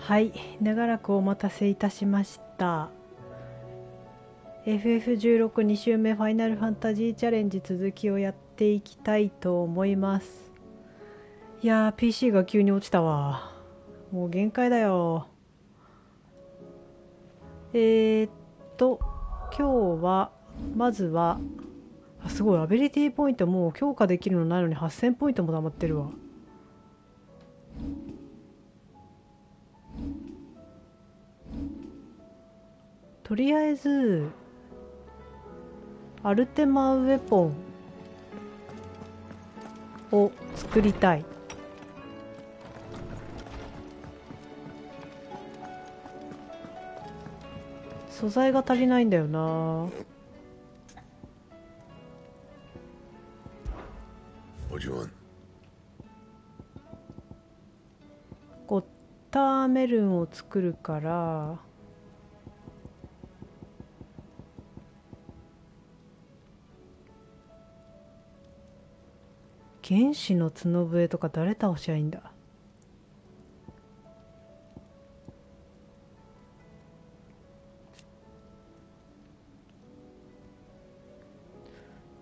はい、長らくお待たせいたしました。FF162 周目ファイナルファンタジーチャレンジ続きをやっていきたいと思います。いやー PC が急に落ちたわ。もう限界だよ。今日はまずはすごいアビリティポイントもう強化できるのないのに8000ポイントも溜まってるわ。とりあえずアルテマウェポンを作りたい。素材が足りないんだよな。ゴッターメルンを作るから原始の角笛とか誰倒しゃいいんだ。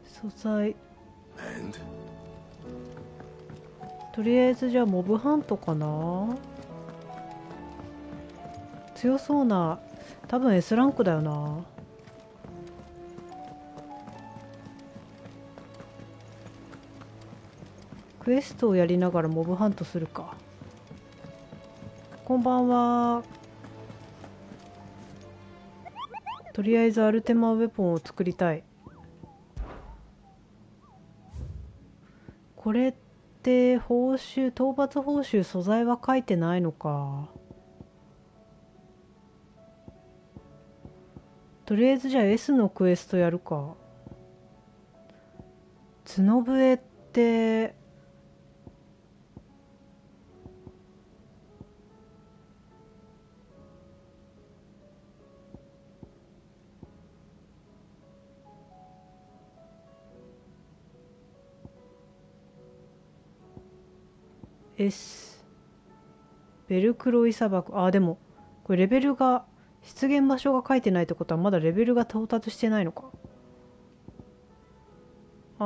素材とりあえずじゃあモブハントかな。強そうな、多分 S ランクだよな。クエストをやりながらモブハントするか。こんばんは。とりあえずアルテマウェポンを作りたい。これって報酬、討伐報酬素材は書いてないのか。とりあえずじゃあ S のクエストやるか。角笛ってS ベルクロイ砂漠。あ、でもこれレベルが出現場所が書いてないってことはまだレベルが到達してないのか。じ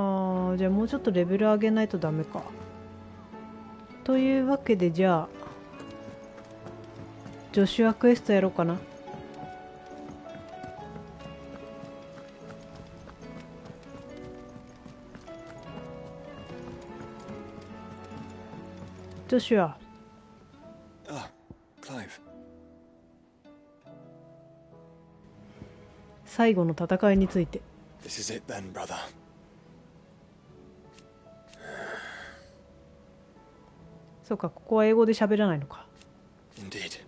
ゃあもうちょっとレベル上げないとダメか。というわけでじゃあジョシュアクエストやろうかな。ジョシュア。最後の戦いについて。This is it then, brother. そうか、ここは英語で喋らないのか。Indeed.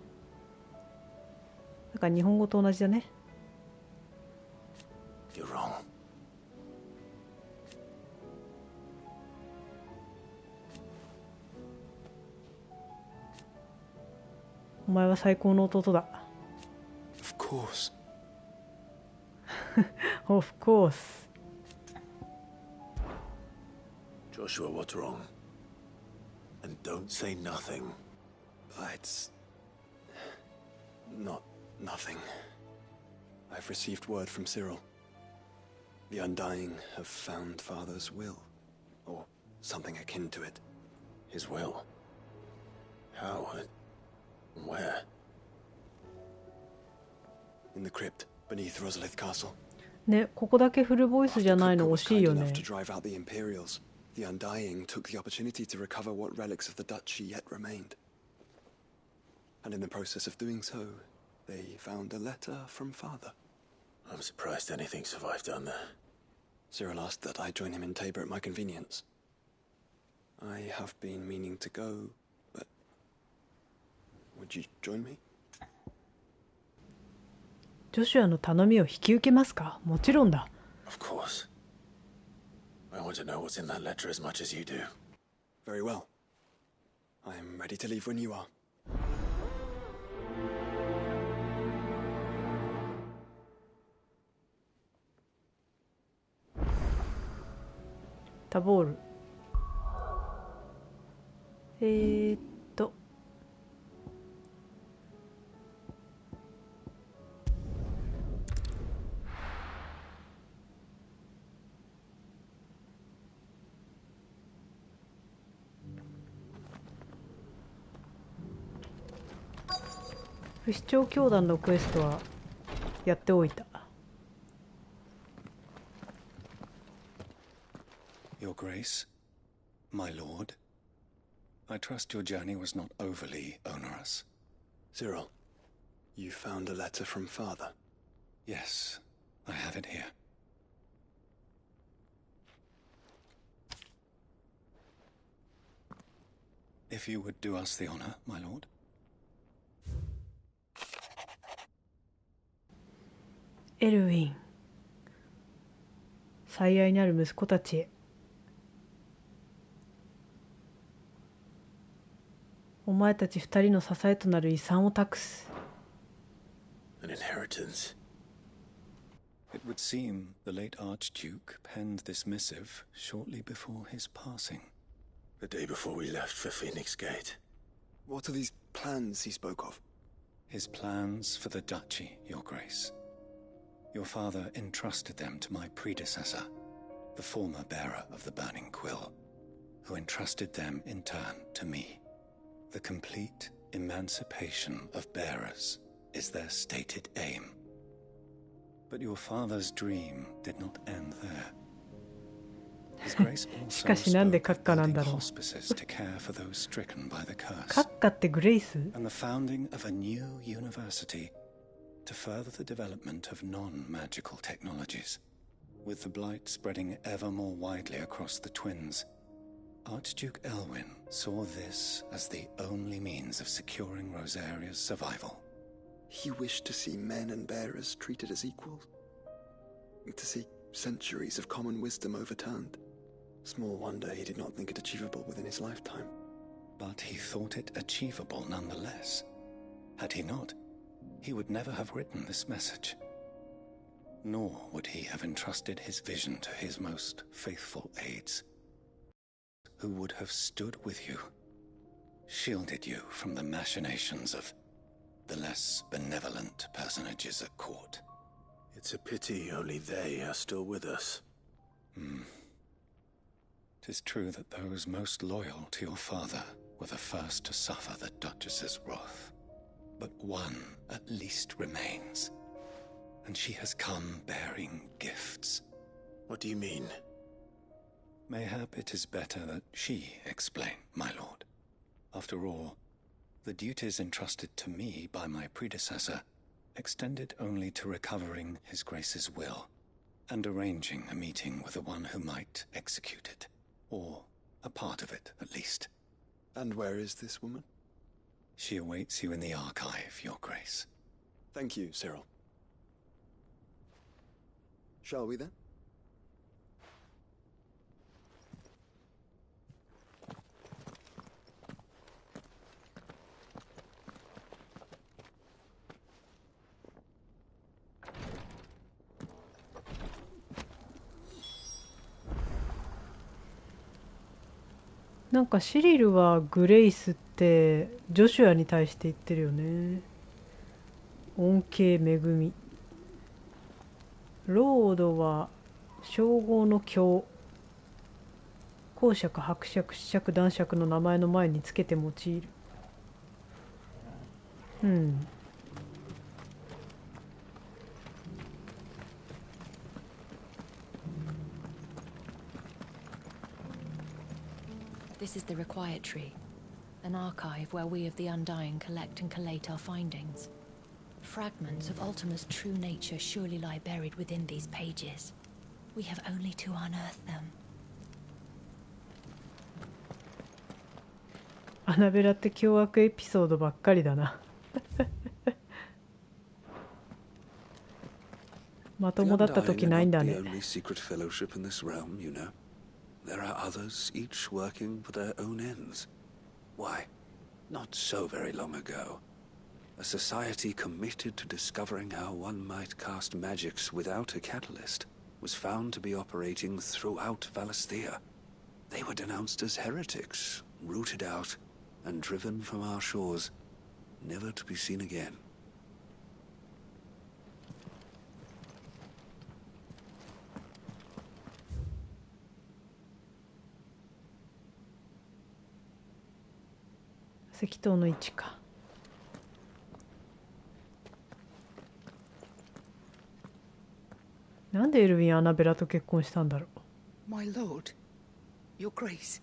だから日本語と同じだね。You're wrong. お前は最高の弟だ。Of course. Of course. Joshua, what's wrong? And don't say nothing. It's not nothing. I've received word from Cyril. The Undying have found Father's will, or something akin to it. His will? How? Where? In the crypt beneath Rosalith Castle. ね、ここだけフルボイスじゃないの惜しいよね。The Undying took the opportunity to recover what relics of the duchy yet remained. And in the process of doing so, they found a letter from Father. I'm surprised anything survived down there. Cyril asked that I join him in Tabor at my convenience. I have been meaning to go, but would you join me? ジョシュアの頼みを引き受けますか。もちろんだ。Of course. I want to know what's in that letter as much as you do. Very well. I'm ready to leave when you are. タボール。不死鳥教団のクエストはやっておいた。Your Grace, my lord, I trust your journey was not overly onerous. Cyril, you found a letter from Father. Yes, I have it here. If you would do us the honor, my lord. エルウィン、最愛なる息子たちへ。お前たち二人の支えとなる遺産を託す。An inheritance. It would seem the late Archduke penned this missive shortly before his passing. The day before we left for Phoenix Gate. What are these plans he spoke of? His plans for the duchy, Your Grace. Your father entrusted them to my predecessor, the former bearer of the Burning Quill, who entrusted them in turn to me. The complete emancipation of bearers is their stated aim. But your father's dream did not end there. His Grace also spoke of building hospices to care for those stricken by the curse, 閣下ってグレイス？ and the founding of a new university to further the development of non-magical technologies. With the blight spreading ever more widely across the twins, Archduke Elwyn saw this as the only means of securing Rosaria's survival. He wished to see men and bearers treated as equals. To see centuries of common wisdom overturned. Small wonder he did not think it achievable within his lifetime. But he thought it achievable nonetheless. Had he not, he would never have written this message. Nor would he have entrusted his vision to his most faithful aides, who would have stood with you, shielded you from the machinations of the less benevolent personages at court. It's a pity only they are still with us. 'Tis true that those most loyal to your father were the first to suffer the Duchess's wrath. But one at least remains, and she has come bearing gifts. What do you mean? Mayhap it is better that she explain, my lord. After all, the duties entrusted to me by my predecessor extended only to recovering His Grace's will and arranging a meeting with the one who might execute it, or a part of it at least. And where is this woman? She awaits you in the archive, Your Grace. Thank you, Cyril. Shall we then? なんかシリルはグレイスってジョシュアに対して言ってるよね。恩恵恵み。ロードは称号の教。公爵伯爵子爵男爵の名前の前につけて用いる。This is the Required Tree, an archive where we of the Undying collect and collate our findings. Fragments of Ultima's true nature surely lie buried within these pages. We have only to unearth them. アナベラって凶悪エピソードばっかりだな。まともだった時ないんだね。There are others, each working for their own ends. Why, not so very long ago, a society committed to discovering how one might cast magics without a catalyst was found to be operating throughout Valisthea. They were denounced as heretics, rooted out, and driven from our shores, never to be seen again.石塔の位置か。でエルヴィン・アナベラと結婚したんだろう。 My lord, your grace.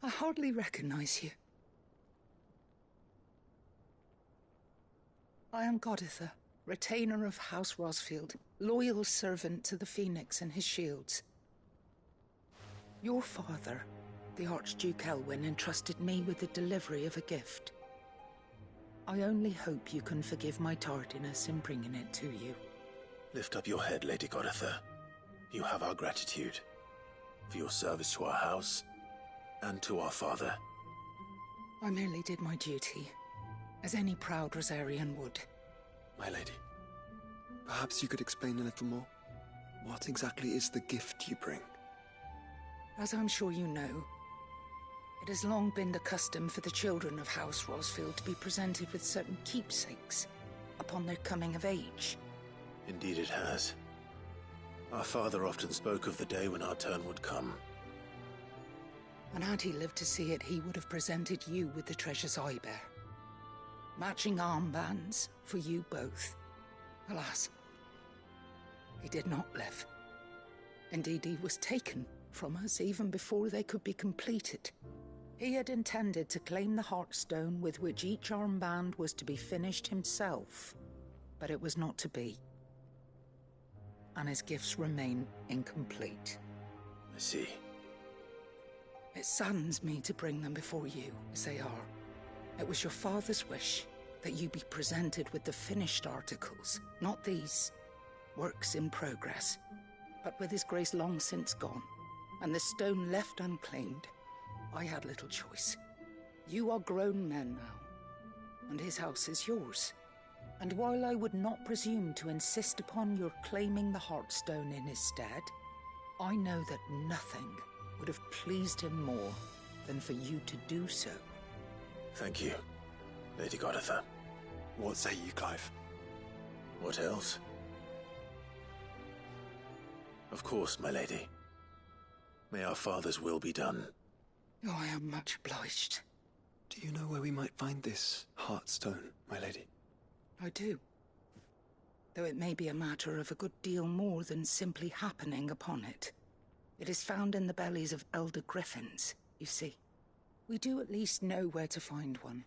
I hardly recognize you. I am Goditha, retainer of House Rosfield, loyal servant to the Phoenix and his shields. Your father, the Archduke Elwyn, entrusted me with the delivery of a gift. I only hope you can forgive my tardiness in bringing it to you. Lift up your head, Lady Goditha. You have our gratitude for your service to our house and to our father. I merely did my duty, as any proud Rosarian would. My lady, perhaps you could explain a little more? What exactly is the gift you bring? As I'm sure you know, it has long been the custom for the children of House Rosfield to be presented with certain keepsakes upon their coming of age. Indeed it has. Our father often spoke of the day when our turn would come. And had he lived to see it, he would have presented you with the treasures I bear. Matching armbands for you both. Alas, he did not live. Indeed, he was taken from us even before they could be completed. He had intended to claim the Heartstone with which each armband was to be finished himself, but it was not to be. And his gifts remain incomplete. I see. It saddens me to bring them before you, as they are. It was your father's wish that you be presented with the finished articles, not these works in progress. But with his grace long since gone, and the stone left unclaimed, I had little choice. You are grown men now, and his house is yours. And while I would not presume to insist upon your claiming the Heartstone in his stead, I know that nothing would have pleased him more than for you to do so. Thank you, Lady Goditha. What say you, Clive? What else? Of course, my lady. May our father's will be done. Oh, I am much obliged. Do you know where we might find this Heartstone, my lady? I do. Though it may be a matter of a good deal more than simply happening upon it. It is found in the bellies of elder griffins, you see. We do at least know where to find one.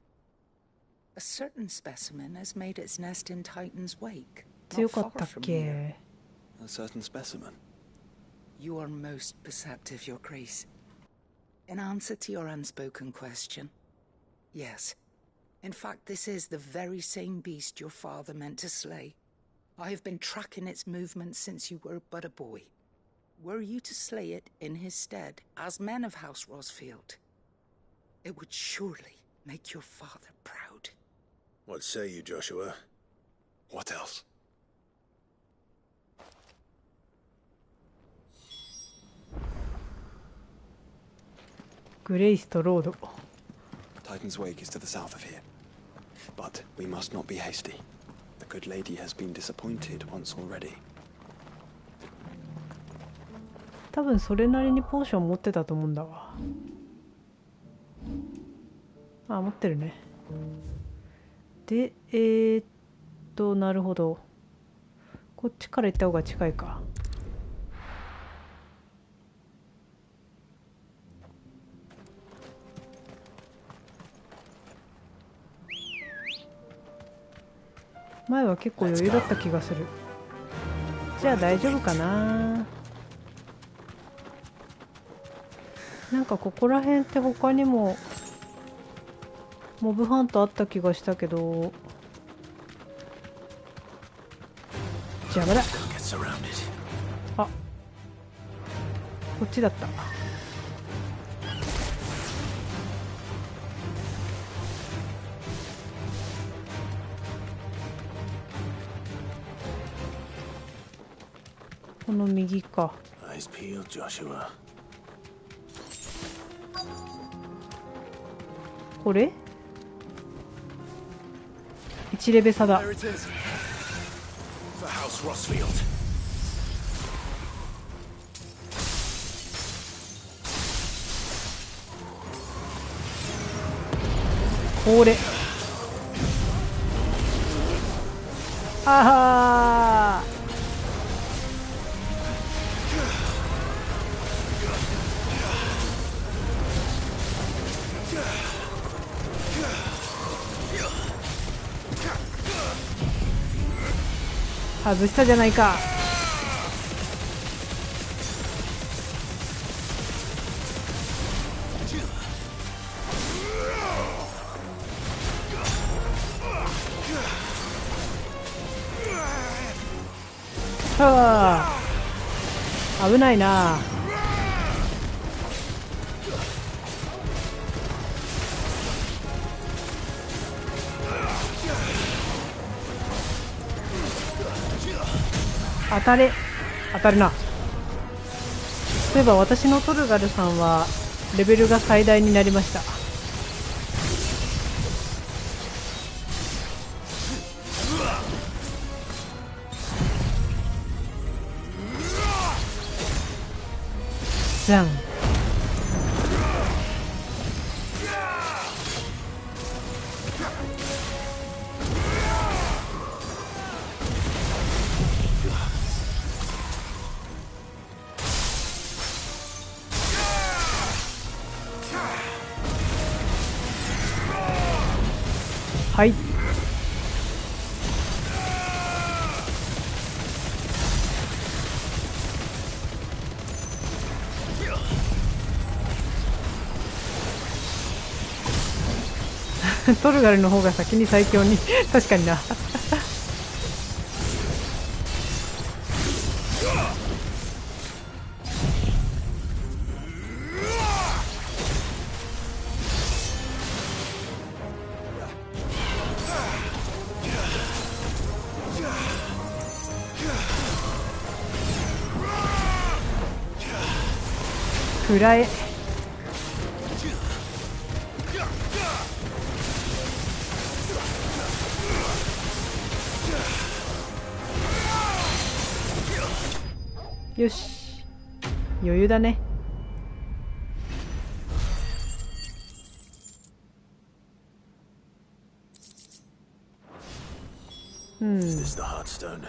A certain specimen has made its nest in Titan's Wake, not far from here. A certain specimen? You are most perceptive, Your Grace. In answer to your unspoken question, yes. In fact, this is the very same beast your father meant to slay. I have been tracking its movements since you were but a boy. Were you to slay it in his stead, as men of House Rosfield, it would surely make your father proud. What say you, Joshua? What else? Grace to Road. Titan's Wake is to the south of here. But we must not be hasty. The good lady has been disappointed once already. 多分それなりにポーション持ってたと思うんだわ。あ、持ってるね。で、なるほど。こっちから行った方が近いか。前は結構余裕だった気がする。じゃあ大丈夫かな。なんかここら辺って他にもモブハントあった気がしたけど、邪魔だ。あ、こっちだった。この右か。Eyes peeled, Joshua. これ1レベ差だ。 There it is. For House Rosfield. これああ、外したじゃないか。はあ、危ないな。当たるな。そういえば私のトルガルさんはレベルが最大になりました。ザン。はい。トルガルの方が先に最強に確かにな。くらえ。よし、余裕だね。Is this the Heartstone?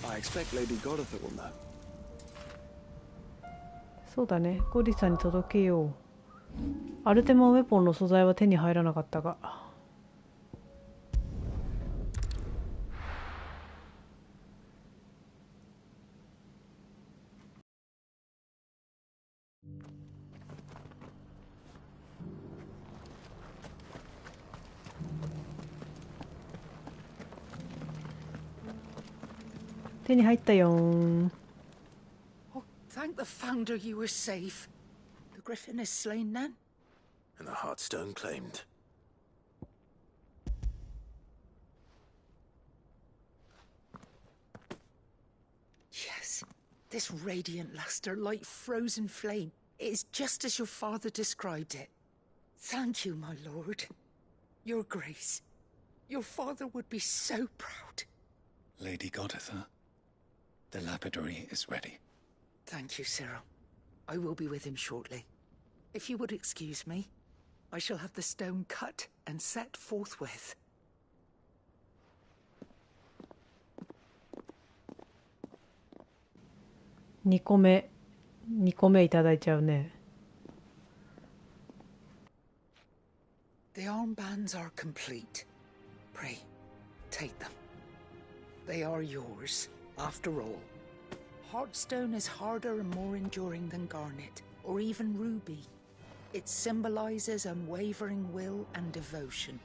I expect Lady Godotha will know. そうだね、ゴリさんに届けよう。アルテマンウェポンの素材は手に入らなかったが。手に入ったよーん。Oh, thank the founder you were safe. The griffin is slain then? And the Heartstone claimed. Yes. This radiant luster like frozen flame. It is just as your father described it. Thank you, my lord. Your grace. Your father would be so proud. Lady Godotha, the lapidary is ready. Thank you, Cyril. I will be with him shortly. If you would excuse me, I shall have the stone cut and set forthwith. 2個目いただいちゃうね。The armbands are complete. Pray, take them. They are yours, after all. Heartstone is harder and more enduring than garnet, or even ruby. It symbolizes unwavering will and devotion.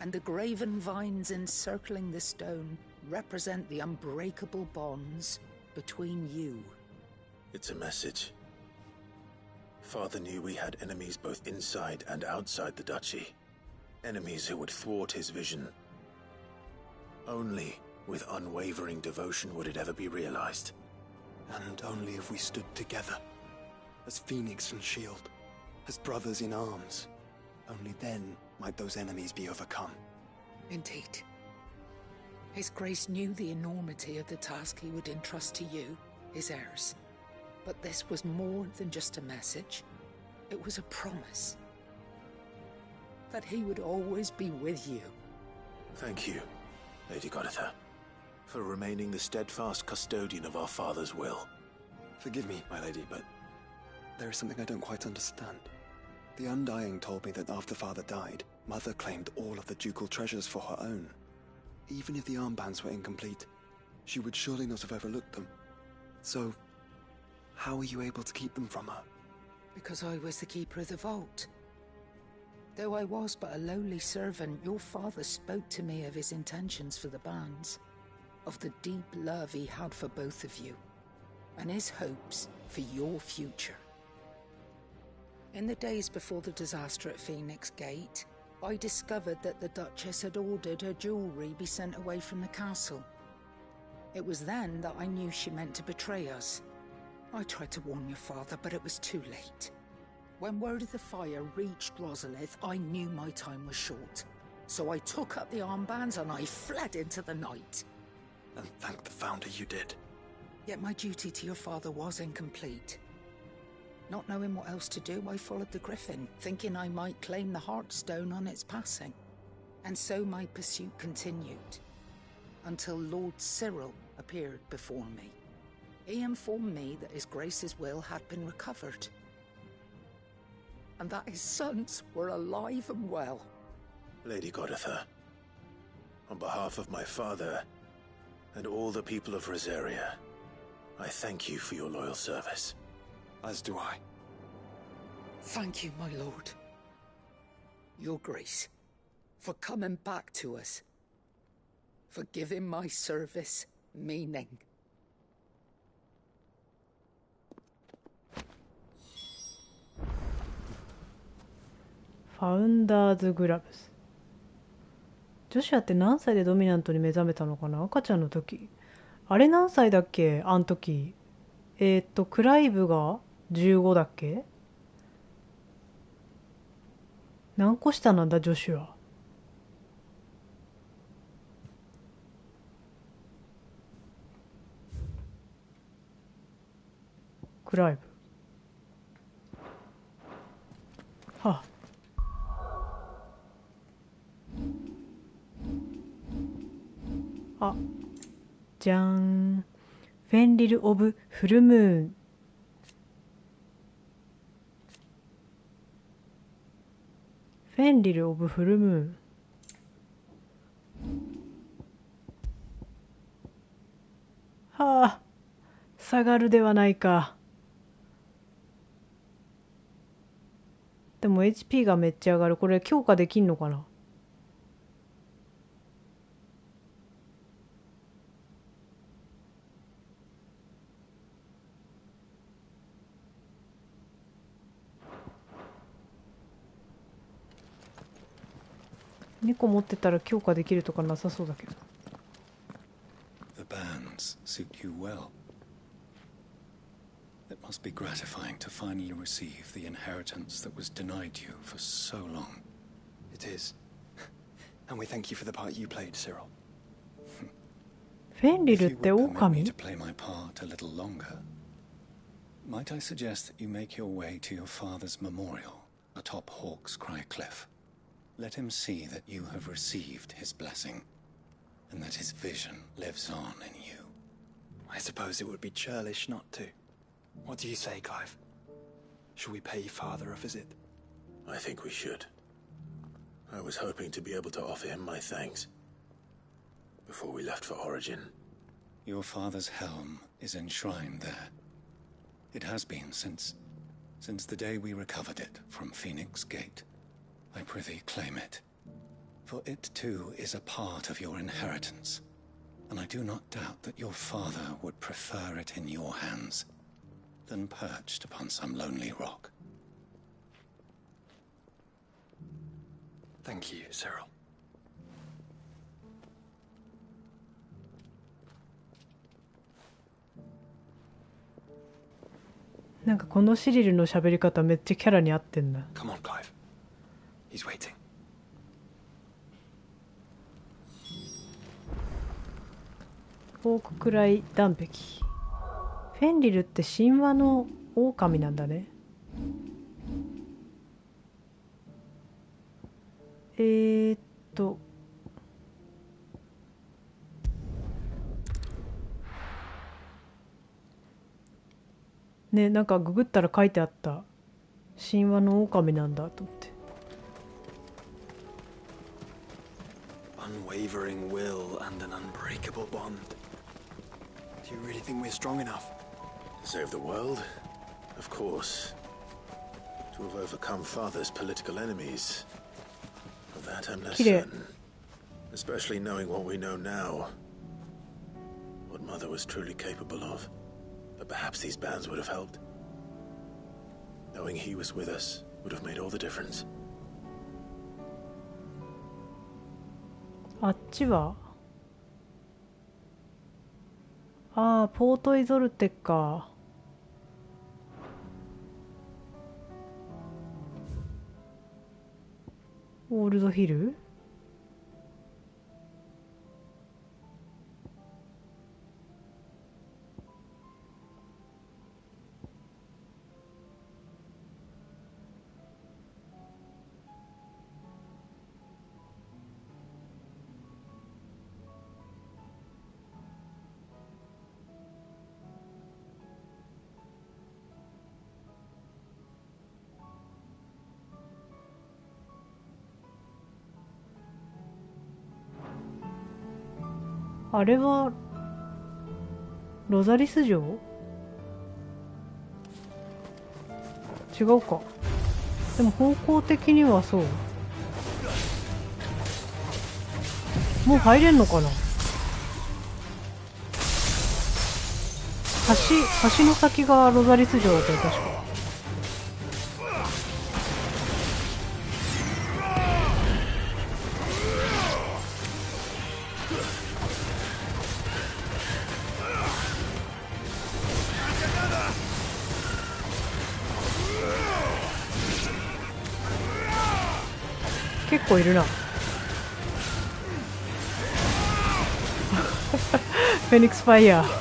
And the graven vines encircling the stone represent the unbreakable bonds between you. It's a message. Father knew we had enemies both inside and outside the duchy. Enemies who would thwart his vision. Only with unwavering devotion would it ever be realized. And only if we stood together, as Phoenix and Shield, as brothers in arms, only then might those enemies be overcome. Indeed. His Grace knew the enormity of the task he would entrust to you, his heirs. But this was more than just a message. It was a promise. That he would always be with you. Thank you, Lady Godotha. For remaining the steadfast custodian of our father's will. Forgive me, my lady, but there is something I don't quite understand. The Undying told me that after father died, mother claimed all of the ducal treasures for her own. Even if the armbands were incomplete, she would surely not have overlooked them. So, how were you able to keep them from her? Because I was the keeper of the vault. Though I was but a lowly servant, your father spoke to me of his intentions for the bands, of the deep love he had for both of you, and his hopes for your future. In the days before the disaster at Phoenix Gate, I discovered that the Duchess had ordered her jewelry be sent away from the castle. It was then that I knew she meant to betray us. I tried to warn your father, but it was too late. When word of the fire reached Rosalith, I knew my time was short. So I took up the armbands and I fled into the night. And thank the Founder you did. Yet my duty to your father was incomplete. Not knowing what else to do, I followed the Griffin, thinking I might claim the Heartstone on its passing. And so my pursuit continued, until Lord Cyril appeared before me. He informed me that His Grace's will had been recovered, and that his sons were alive and well. Lady Goditha, on behalf of my father and all the people of Rosaria, I thank you for your loyal service. As do I. Thank you, my lord. Your Grace, for coming back to us, for giving my service meaning.ファウンダーズグラブス。ジョシュアって何歳でドミナントに目覚めたのかな、赤ちゃんの時。あれ何歳だっけ、あん時。クライブが15だっけ。何個下なんだジョシュア。クライブ。はあ。あ、じゃーん。フェンリル・オブ・フルムーン。フェンリル・オブ・フルムーン。はあ、下がるではないか。でも HP がめっちゃ上がる。これ強化できんのかな。2個持ってたら強化できるとかなさそうだけど。The bands suit you well. It must be gratifying to finally receive the inheritance that was denied you for so long. It is. And we thank you for the part you played, Cyril. フェンリルって If you would permit me 狼 to play my part a little longer, might I suggest that you make your way to your father's memorial atop Hawk's Cry Cliff? Let him see that you have received his blessing, and that his vision lives on in you. I suppose it would be churlish not to. What do you say, Clive? Shall we pay father a visit? I think we should. I was hoping to be able to offer him my thanks before we left for Origin. Your father's helm is enshrined there. It has been since the day we recovered it from Phoenix Gate. I prithee claim it, for it too is a part of your inheritance, and I do not doubt that your father would prefer it in your hands than perched upon some lonely rock. Thank you, Cyril. なんかこのシリルの喋り方めっちゃキャラに合ってんな。 Come on, Clive. He's waiting. フォークくらい断壁。フェンリルって神話の狼なんだね。ね、なんかググったら書いてあった。神話の狼なんだと思って。Unwavering will and an unbreakable bond. Do you really think we're strong enough? To save the world? Of course. To have overcome Father's political enemies. Of that I'm less certain. Especially knowing what we know now. What Mother was truly capable of. But perhaps these bands would have helped. Knowing he was with us would have made all the difference. あっちはああ、ポートイゾルテか。オールドヒル。あれはロザリス城？違うか。でも方向的にはそう。もう入れんのかな。橋の先がロザリス城だったよ確か。結構いるな。フェニックスファイヤー。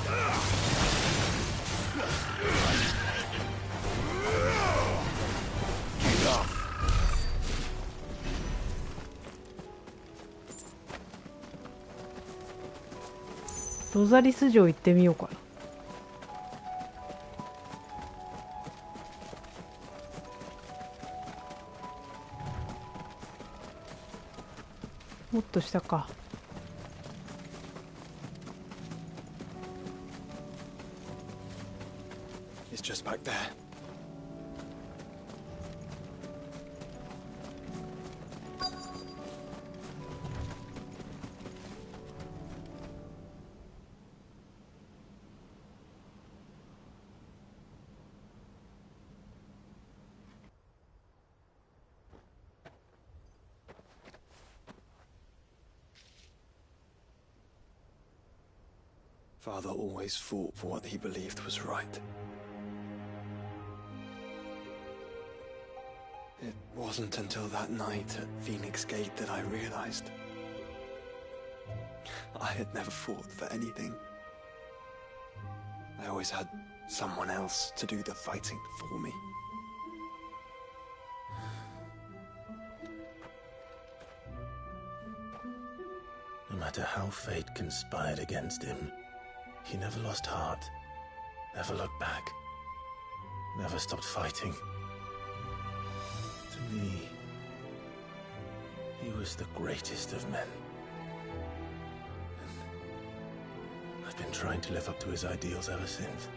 ロザリス城行ってみようかな。もっと下か。It's just back there. Father always fought for what he believed was right. It wasn't until that night at Phoenix Gate that I realized I had never fought for anything. I always had someone else to do the fighting for me. No matter how fate conspired against him, he never lost heart, never looked back, never stopped fighting. To me, he was the greatest of men. And I've been trying to live up to his ideals ever since.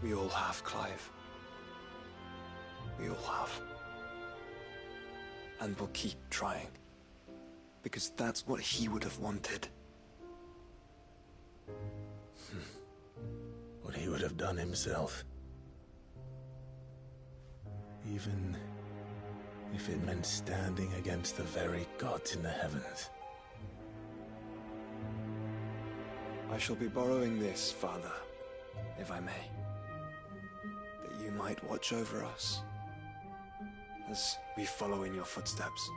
We all have, Clive. We all have. And we'll keep trying. Because that's what he would have wanted. What he would have done himself. Even if it meant standing against the very gods in the heavens. I shall be borrowing this, Father, if I may. That you might watch over us as we follow in your footsteps.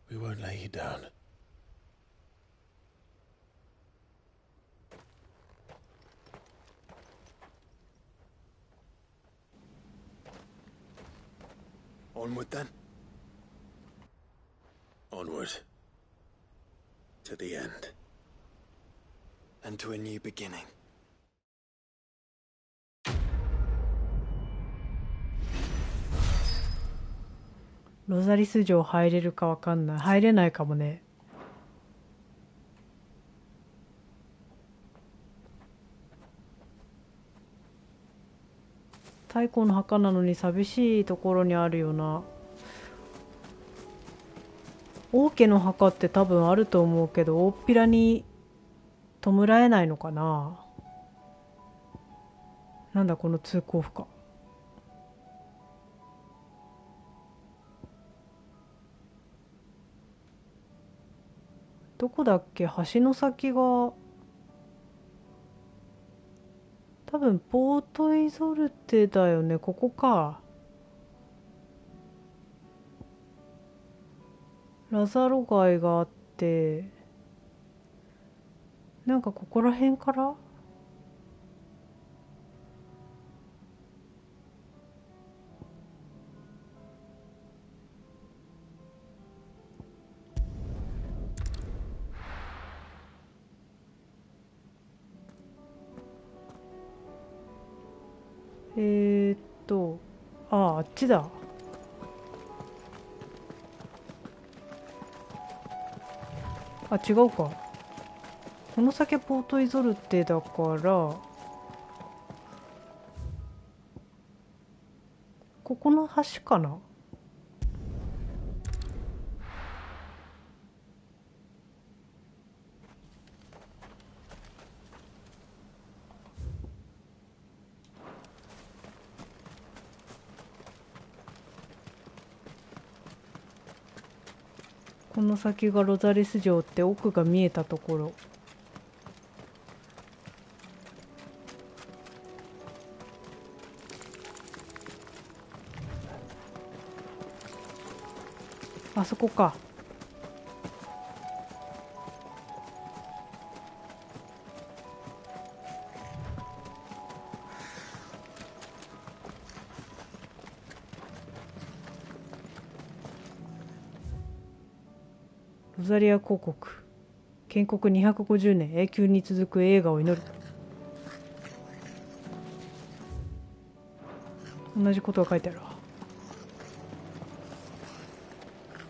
We won't lay you down. Onward then. Onward. To the end. And to a new beginning. ロザリス城入れるかわかんない。入れないかもね。太古の墓なのに寂しいところにあるよな。王家の墓って多分あると思うけど、大っぴらに弔えないのかな。なんだこの通行符か。どこだっけ、橋の先が多分ポートイゾルテだよね。ここか。ラザロ街があって、なんかここら辺からあっちだ。あ、違うか。この先ポートイゾルテだから、ここの橋かな。この先がロザリス城って奥が見えたところ。あそこか。ロザリア公国、建国250年、永久に続く栄華を祈る。同じことが書いてあるわ。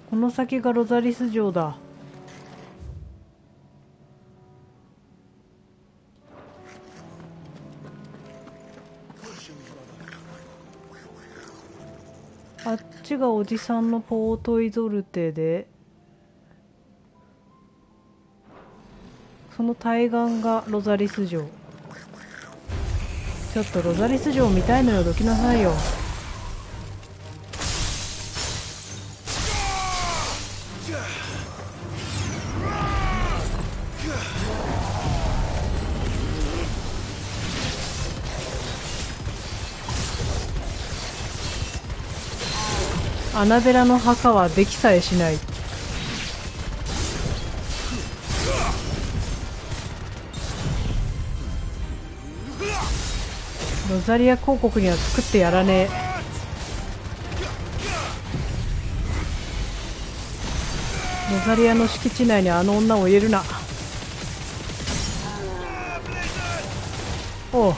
この先がロザリス城だ。あっちがおじさんのポートイゾルテで、その対岸がロザリス城。ちょっとロザリス城見たいのよ。どきなさいよ。アナベラの墓はできさえしない。ロザリア公国には作ってやらねえ。ロザリアの敷地内にあの女を入れるな。おう。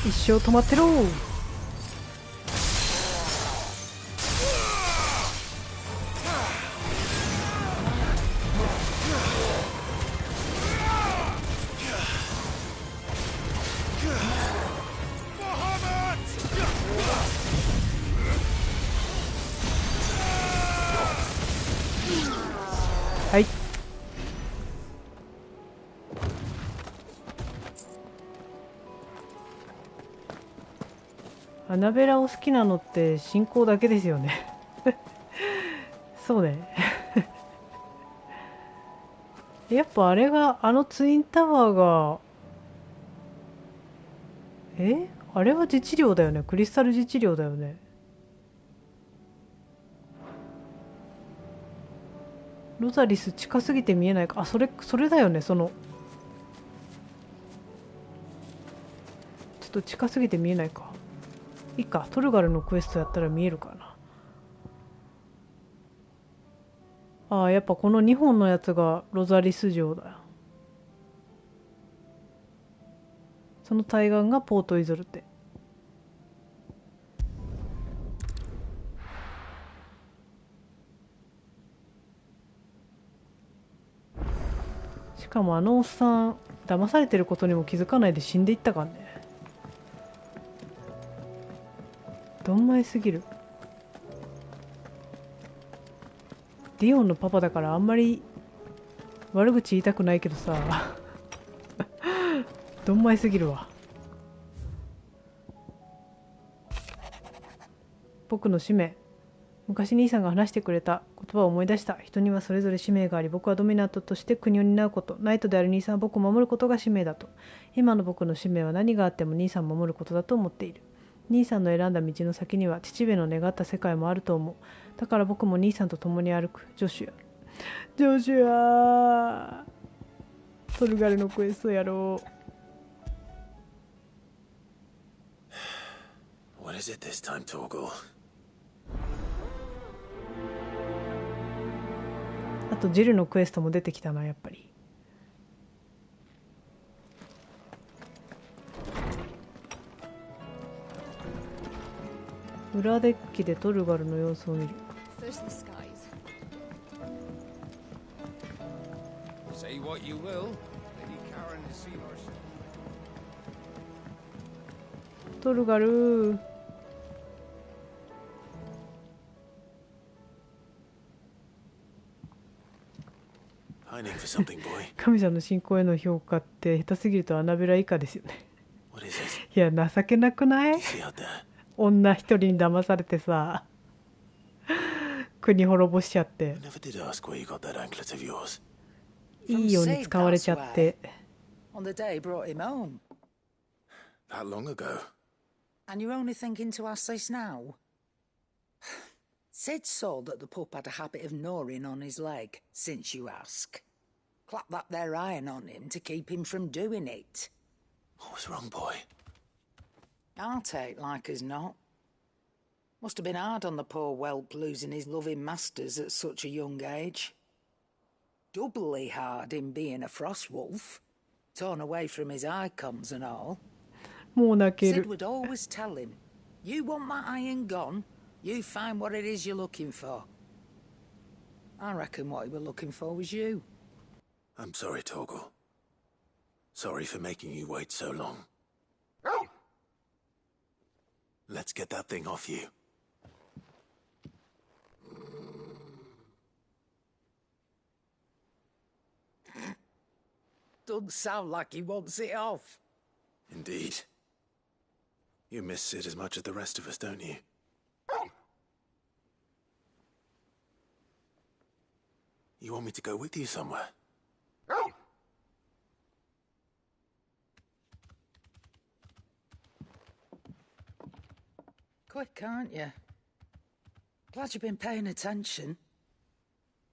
一生止まってろ。アナベラを好きなのって信仰だけですよね。そうね。やっぱあれが、あのツインタワーが、あれは自治領だよね。クリスタル自治領だよね。ロザリス近すぎて見えないか。あ、それだよね。ちょっと近すぎて見えないか。いいか、トルガルのクエストやったら見えるかな。ああ、やっぱこの2本のやつがロザリス城だよ。その対岸がポートイゾルテ。しかもあのおっさん騙されてることにも気づかないで死んでいったからね。どんまいすぎる。ディオンのパパだからあんまり悪口言いたくないけどさ。どんまいすぎるわ。僕の使命。昔兄さんが話してくれた言葉を思い出した。人にはそれぞれ使命があり、僕はドミナントとして国を担うこと、ナイトである兄さんは僕を守ることが使命だと。今の僕の使命は何があっても兄さんを守ることだと思っている。兄さんの選んだ道の先には父上の願った世界もあると思う。だから僕も兄さんと共に歩く。ジョシュア。ジョシュア。トルガルのクエストやろう。What is it this time, Torgal? あとジルのクエストも出てきたな、やっぱり。裏デッキでトルガルの様子を見る。トルガル。神様の信仰への評価って下手すぎるとアナベラ以下ですよね。いや情けなくない？女一人に騙されてさ、国滅ぼしちゃって、いいように使われちゃって。That long ago. And you're only thinking to ask this now? Sid saw that the pup had a habit of gnawing on his leg, since you ask. Clap that there iron on him to keep him from doing it. What was wrong, boy? I'll take like as not. Must have been hard on the poor whelp losing his loving masters at such a young age. Doubly hard in being a frost wolf, torn away from his icons and all. Sid would always tell him, you want that iron gone, you find what it is you're looking for. I reckon what he was looking for was you. I'm sorry, Torgal. Sorry for making you wait so long. Let's get that thing off you. Doesn't sound like he wants it off. Indeed. You miss Sid as much as the rest of us, don't you? You want me to go with you somewhere? Quick, aren't you? Glad you've been paying attention.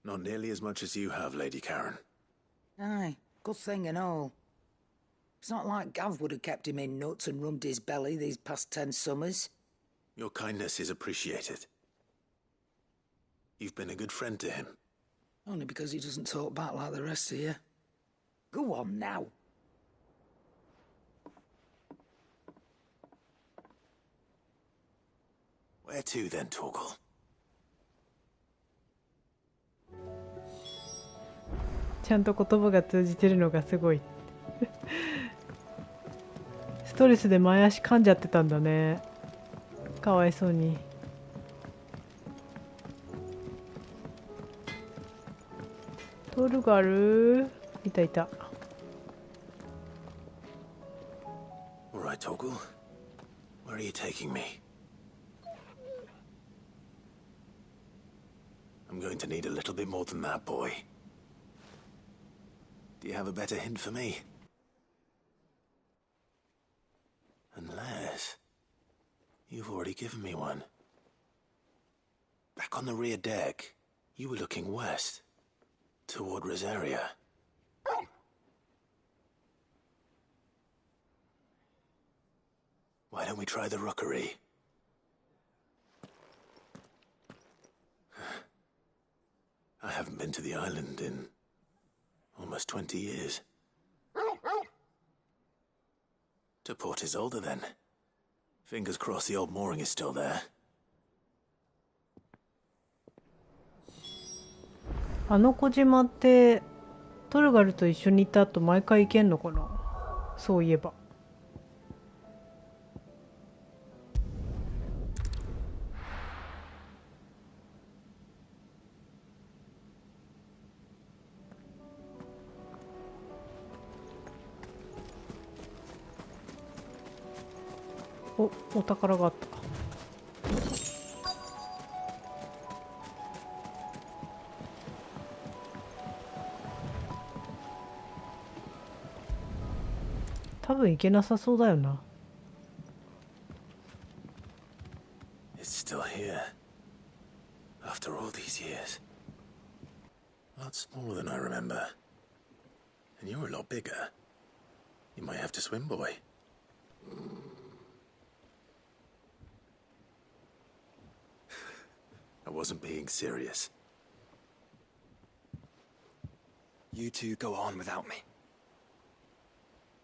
Not nearly as much as you have, Lady Karen. Aye, good thing and all. It's not like Gav would have kept him in nuts and rubbed his belly these past 10 summers. Your kindness is appreciated. You've been a good friend to him. Only because he doesn't talk back like the rest of you. Go on now. Where to then, Torgal? ちゃんと言葉が通じてるのがすごい。ストレスで前足噛んじゃってたんだね。かわいそうに。トルガル、いたいた。All right, Torgal. Where are you taking me? I'm going to need a little bit more than that, boy. Do you have a better hint for me? Unless you've already given me one. Back on the rear deck, you were looking west, toward Rosaria. Why don't we try the rookery? I haven't been to the island in almost 20 years. To Port Isolde, then. Fingers crossed the old mooring is still there. あの小島ってトルガルと一緒にいた後毎回行けんのかな。そういえば。お宝があった。多分行けなさそうだよな。It's still here. After all these years. Lot smaller than I remember. And you're a lot bigger. You might have to swim, boy. I wasn't being serious. You two go on without me.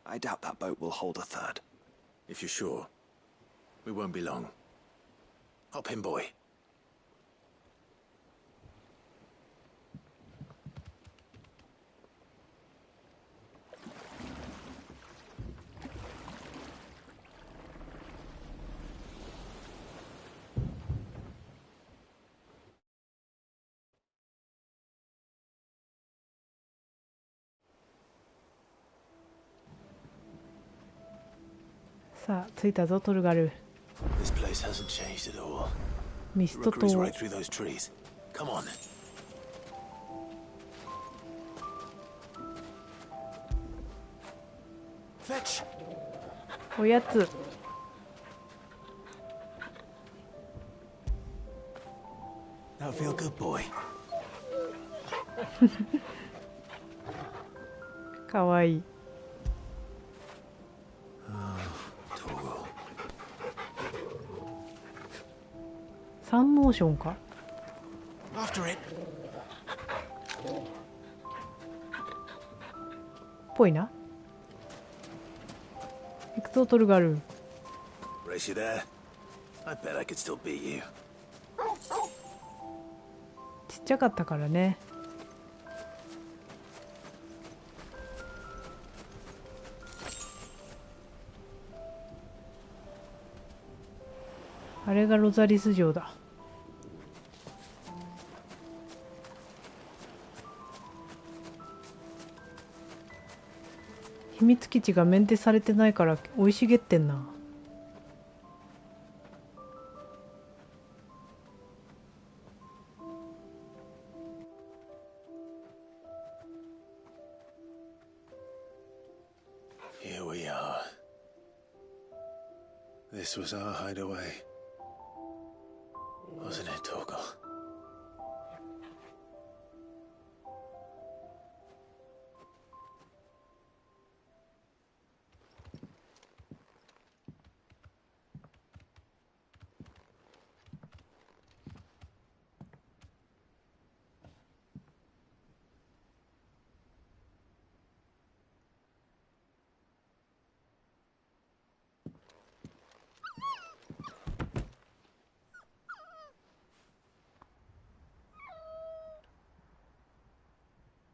I doubt that boat will hold a third. If you're sure, we won't be long. Hop in, boy.さあ着いたぞトルガル。 This place hasn't changed at all. ミスト Rookery's 島。 right through those trees. Come on. おやつ。That'll feel good, boy. かわいい。サンモーションか。ぽいな。行くぞトルガル。 Brace you there. I bet I could still beat you. ちっちゃかったからね。あれがロザリス城だ。秘密基地がメンテされてないから生い茂ってんな。Here we are. This was our hideaway. Wasn't it, Torgal?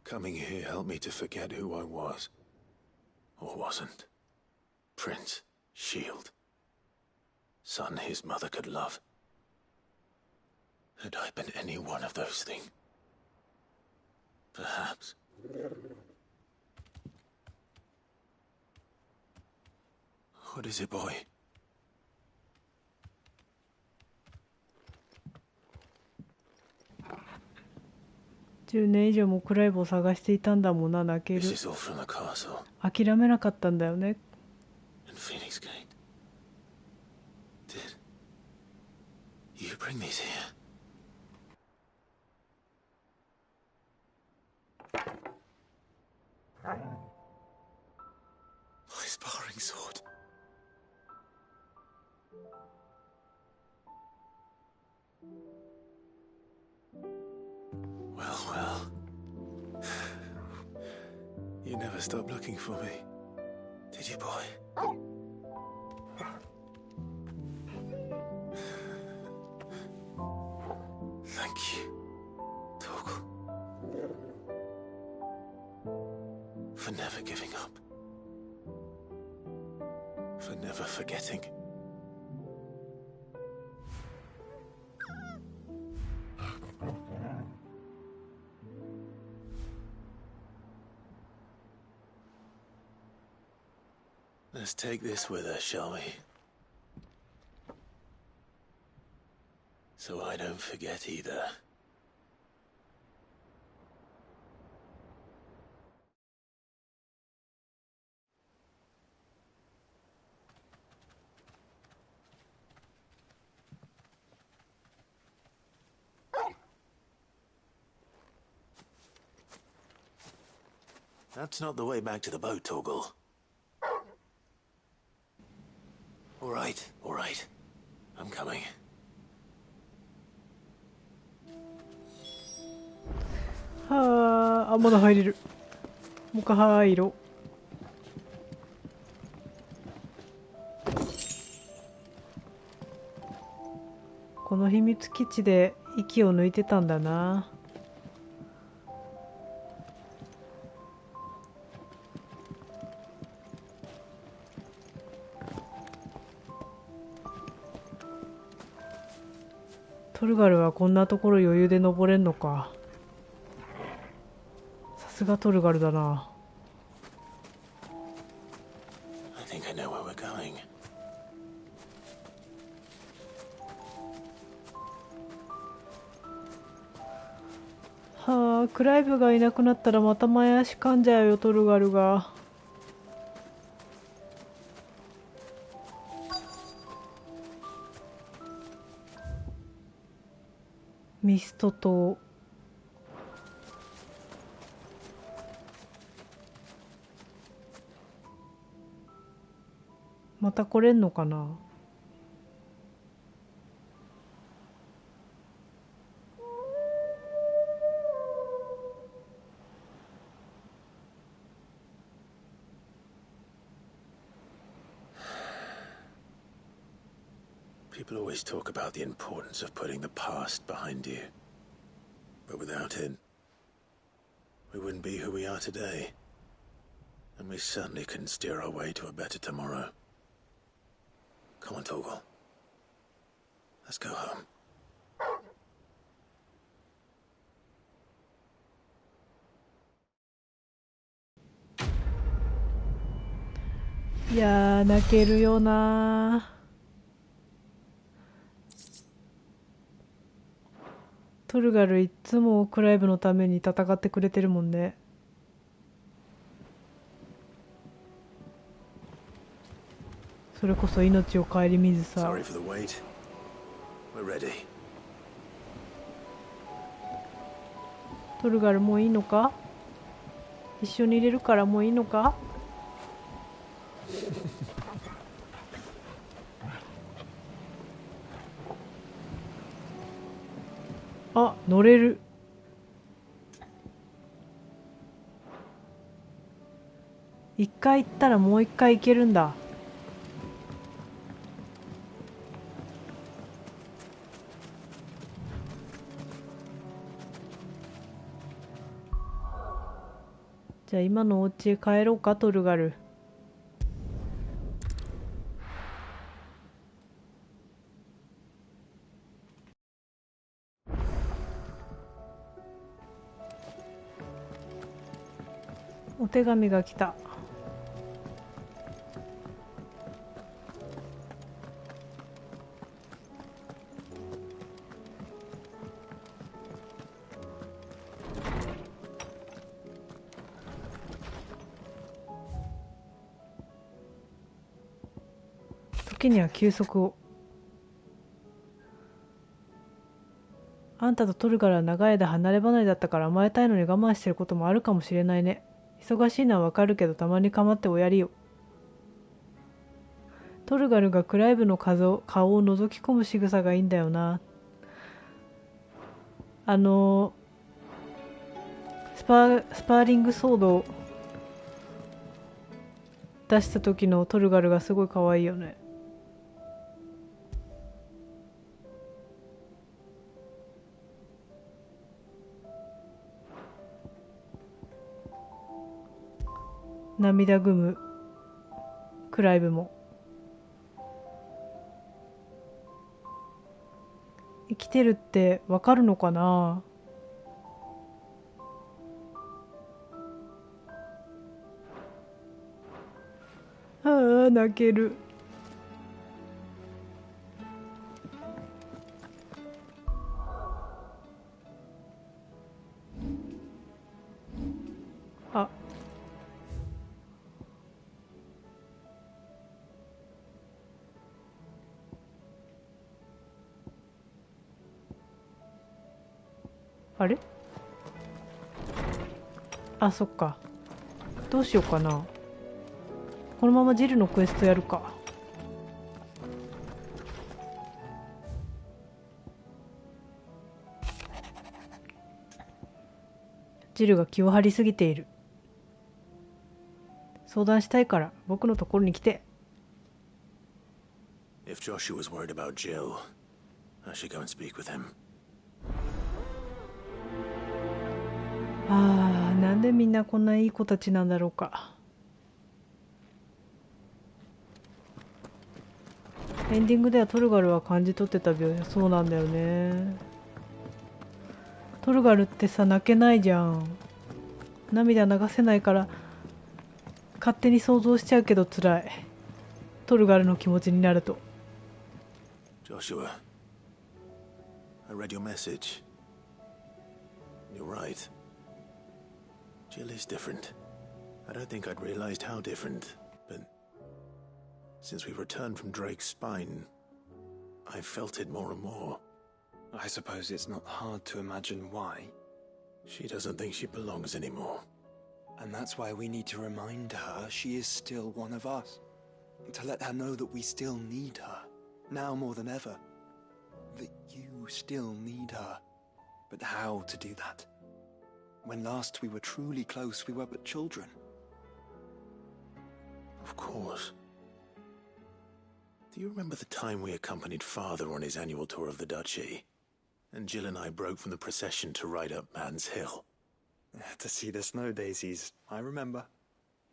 Coming here helped me to forget who I was. Or wasn't. Prince, shield. Son his mother could love. Had I been any one of those things? Perhaps. What is it, boy? 10年以上もクライブを探していたんだもんな。泣ける。 This is all from the castle 諦めなかったんだよね。 in Phoenix Gate. Did you bring these here? My sparring sword. Well, well. You never stopped looking for me, did you, boy? Thank you, Torgal, for never giving up, for never forgetting. Let's take this with us, shall we? So I don't forget either. That's not the way back to the boat, Torgal. All right, all right. I'm coming. はあ、あ、まだ入れる。もう一回入ろう。この秘密基地で息を抜いてたんだな。トルガルはこんなところ余裕で登れんのか。さすがトルガルだな。I think I know where we're going. はあ、クライブがいなくなったらまた前足噛んじゃうよ、トルガルが。ミスト島。また来れんのかな。People always talk about the importance of putting the past behind you. But without it, we wouldn't be who we are today. And we certainly couldn't steer our way to a better tomorrow. Come on, Torgal. Let's go home. いやー、泣けるよな。トルガルいっつもクライブのために戦ってくれてるもんね。それこそ命を顧みずさ。 Sorry for the wait. We're ready. トルガルもういいのか。一緒に入れるからもういいのか。あ、乗れる。一回行ったらもう一回行けるんだ。じゃあ今のお家へ帰ろうか、トルガル。お手紙が来た。時には休息を。あんたとトルガルは長い間離れ離れだったから甘えたいのに我慢してることもあるかもしれないね。忙しいのはわかるけどたまに構っておやりよ。トルガルがクライブの顔を覗き込む仕草がいいんだよな。スパーリングソードを出した時のトルガルがすごい可愛いよね。涙ぐむクライブも。生きてるってわかるのかな。ああ、泣ける。あ、あれ、あ、そっか。どうしようかな。このままジルのクエストやるか。ジルが気を張りすぎている。相談したいから僕のところに来て。 If Joshua was worried about Jill, I should go and speak with him. ああ、なんでみんなこんないい子たちなんだろうか。エンディングではトルガルは感じ取ってた描写。そうなんだよね。トルガルってさ、泣けないじゃん。涙流せないから勝手に想像しちゃうけど辛い。トルガルの気持ちになると。 Joshua, I read your message. You're right. Jill is different. I don't think I'd realized how different, but since we returned from Drake's spine, I've felt it more and more. I suppose it's not hard to imagine why. She doesn't think she belongs anymore. And that's why we need to remind her she is still one of us. To let her know that we still need her, now more than ever. That you still need her. But how to do that? When last we were truly close, we were but children. Of course. Do you remember the time we accompanied Father on his annual tour of the Duchy? And Jill and I broke from the procession to ride up Man's Hill. To see the snow daisies, I remember.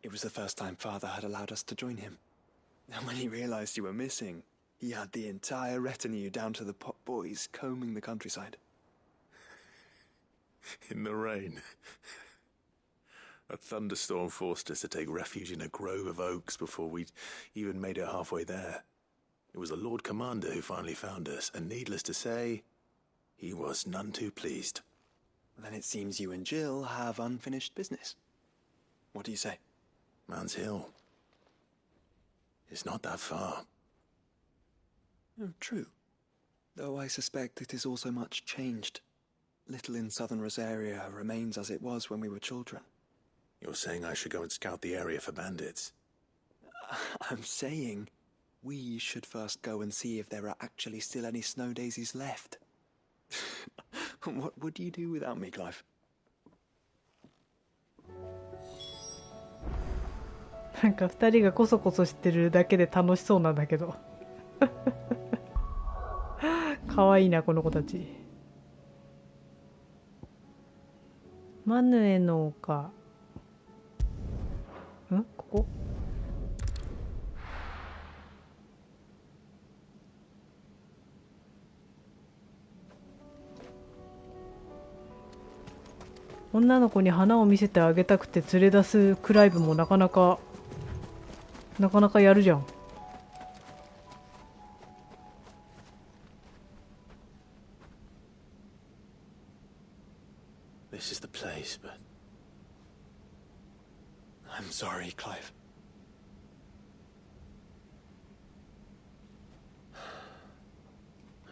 It was the first time Father had allowed us to join him. And when he realized you were missing, he had the entire retinue down to the pot boys combing the countryside. In the rain. A thunderstorm forced us to take refuge in a grove of oaks before we'd even made it halfway there. It was the Lord Commander who finally found us, and needless to say, he was none too pleased. Then it seems you and Jill have unfinished business. What do you say? Man's Hill. It's not that far. Oh, true. Though I suspect it is also much changed. Little in southern Rosaria remains as it was when we were children. You're saying I should go and scout the area for bandits? I'm saying we should first go and see if there are actually still any snow daisies left. What would you do without me, Clive? なんか2人がコソコソしてるだけで楽しそうなんだけど。かわいいなこの子たち。マヌエの丘。ん？ここ？女の子に花を見せてあげたくて連れ出すクライブもなかなかやるじゃん。This is the place, but I'm sorry, Clive.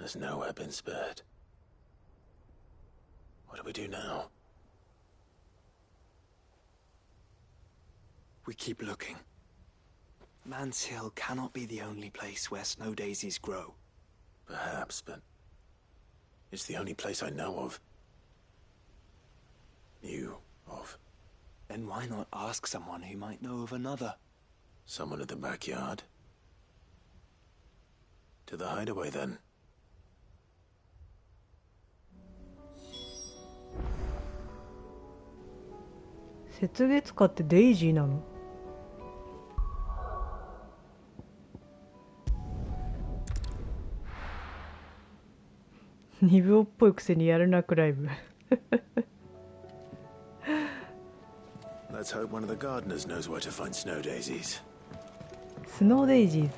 There's nowhere been spared. What do we do now? We keep looking. Man's Hill cannot be the only place where snow daisies grow. Perhaps, but it's the only place I know of. Knew of. Then why not ask someone who might know of another? Someone at the backyard? To the hideaway, then. 雪月花ってデイジーなの？2秒っぽいくせにやるなクライブ。Let's hope one of the gardeners knows where to find snow daisies. スノーデイジーズ。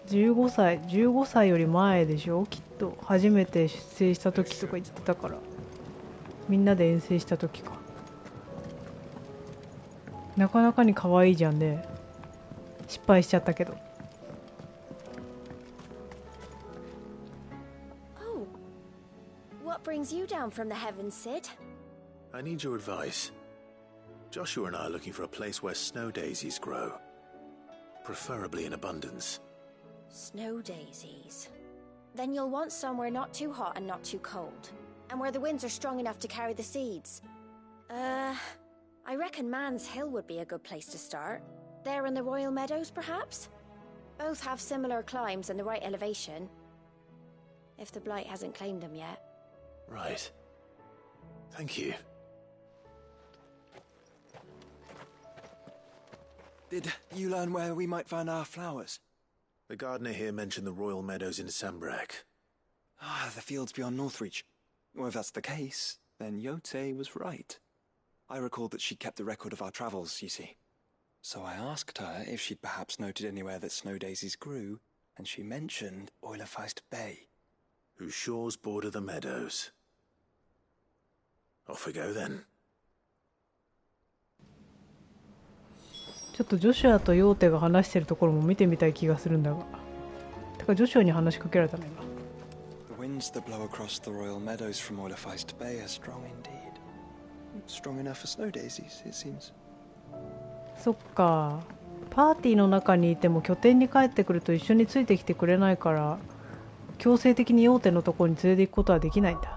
15歳より前でしょきっと。初めて出征した時とか言ってたから、みんなで遠征した時か。なかなかに可愛いじゃんね。失敗しちゃったけど。Oh, what brings you down from the heavens, Sid? I need your advice. Joshua and I are looking for a place where snow daisies grow. Preferably in abundance. Snow daisies. Then you'll want somewhere not too hot and not too cold, and where the winds are strong enough to carry the seeds. I reckon Man's Hill would be a good place to start. There in the Royal Meadows, perhaps? Both have similar climbs and the right elevation. If the Blight hasn't claimed them yet. Right. Thank you. Did you learn where we might find our flowers? The gardener here mentioned the Royal Meadows in Sambrak. Ah, the fields beyond Northreach. Well, if that's the case, then Yote was right. I recalled that she kept a record of our travels, you see. So I asked her if she'd perhaps noted anywhere that snow daisies grew, and she mentioned Oilerfeist Bay. Whose shores border the meadows. Off we go then. ちょっとジョシュアとヨーテが話してるところも見てみたい気がするんだが。てかジョシュアに話しかけられたね今。The winds that blow across the Royal Meadows from Oilerfeist Bay are strong indeed. Strong enough for snow daisies, it seems. そっか。パーティーの中にいても拠点に帰ってくると一緒についてきてくれないから、強制的にヨーテのところに連れて行くことはできないんだ。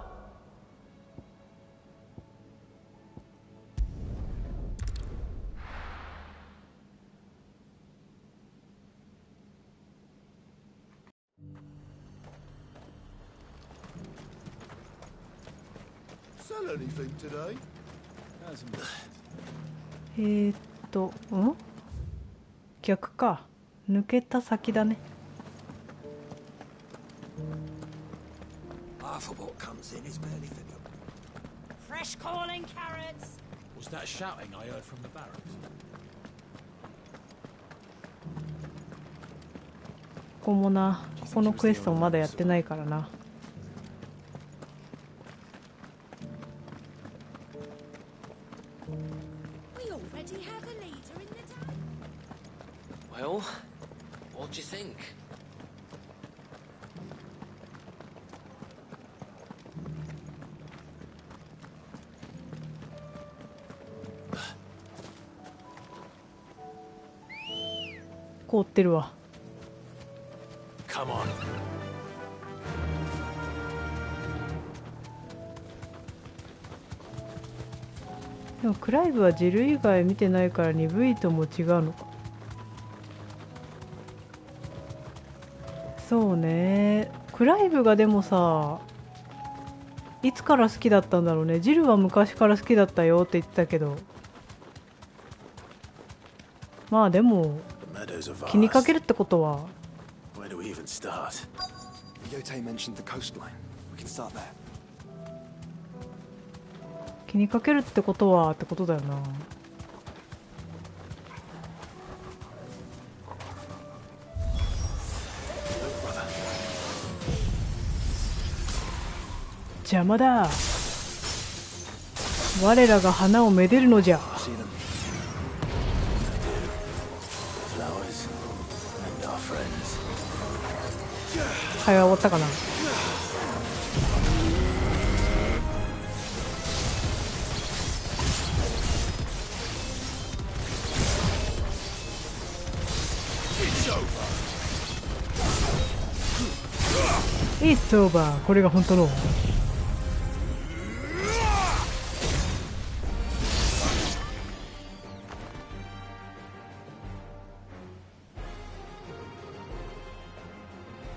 逆か。抜けた先だね。Half of what comes in is barely fit. Fresh calling carrots. Was that shouting I heard from the barracks? ここもな。ここのクエストもまだやってないからな。Well, what do you think?凍ってるわ。Come on. でもクライブはジル以外見てないから鈍いとも違うのか。そうね。クライブがでもさ、いつから好きだったんだろうね。ジルは昔から好きだったよって言ってたけど、まあでも気にかけるってことは。Yote mentioned the coastline. We can start there. 気にかけるってことはってことだよな。邪魔だ。我らが花をめでるのじゃ。会話終わったかな。It's over。これが本当の。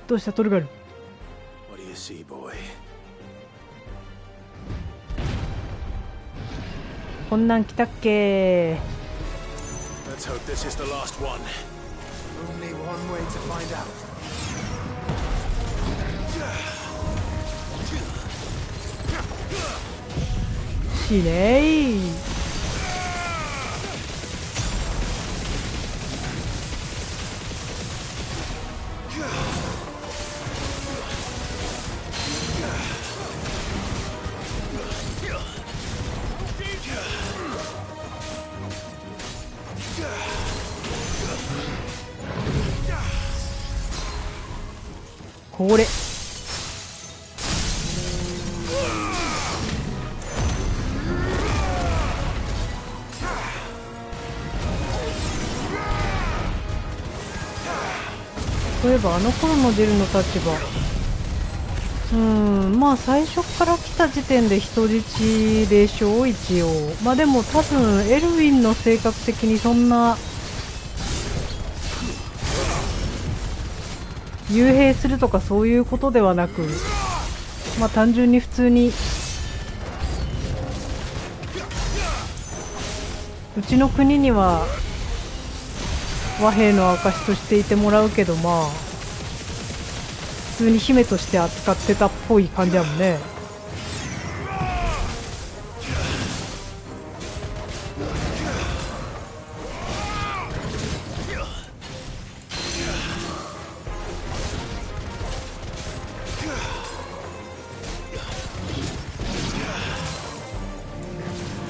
どうしたトルガル。What do you see, boy? こんなん来たっけ。 Let's hope this is the last one. Only one way to find out. しねー。これそういえばあの頃のジルの立場、まあ最初から来た時点で人質でしょう一応。まあでも多分エルウィンの性格的にそんな幽閉するとかそういうことではなく、まあ単純に普通にうちの国には和平の証としていてもらうけど、まあ普通に姫として扱ってたっぽい感じだもんね。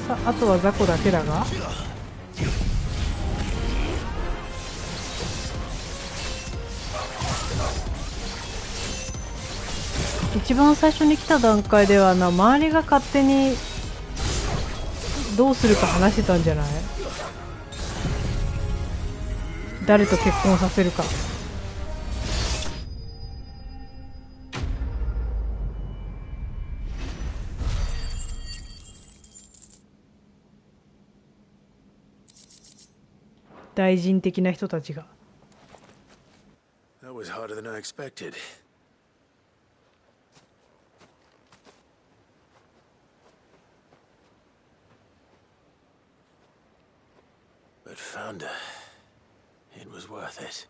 さあ、あとは雑魚だけだが、一番最初に来た段階では周りが勝手にどうするか話してたんじゃない？誰と結婚させるか。大臣的な人たちが。That was harder than I expected. But Founder, it was worth it.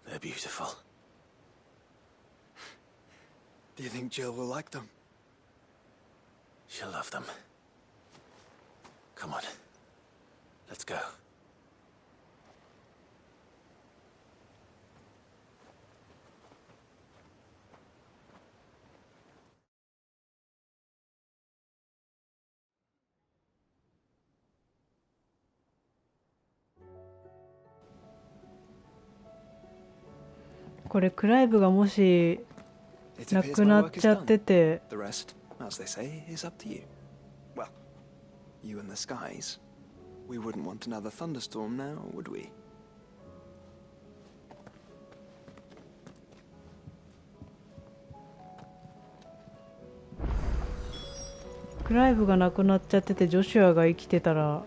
They're beautiful. Do you think Jill will like them? She'll love them. Come on, let's go. これクライブがもし亡くなっちゃってて、 The rest, as they say, is up to you. Well, you and the skies. We wouldn't want another thunderstorm now, would we? クライブが亡くなっちゃっててジョシュアが生きてたら、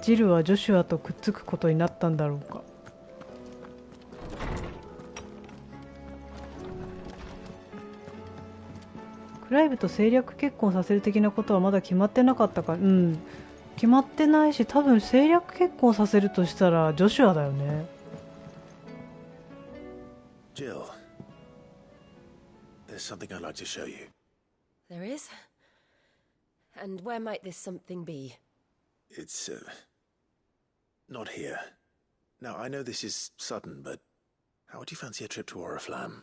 ジルはジョシュアとくっつくことになったんだろうか。クライブと政略結婚させる的なことはまだ決まってなかったか。決まってないし、多分政略結婚させるとしたらジョシュアだよね。 Jill, there's something I'd like to show you. There is? And where might this something be? It's, not here. Now, I know this is sudden, but How would you fancy a trip to Oriflamme?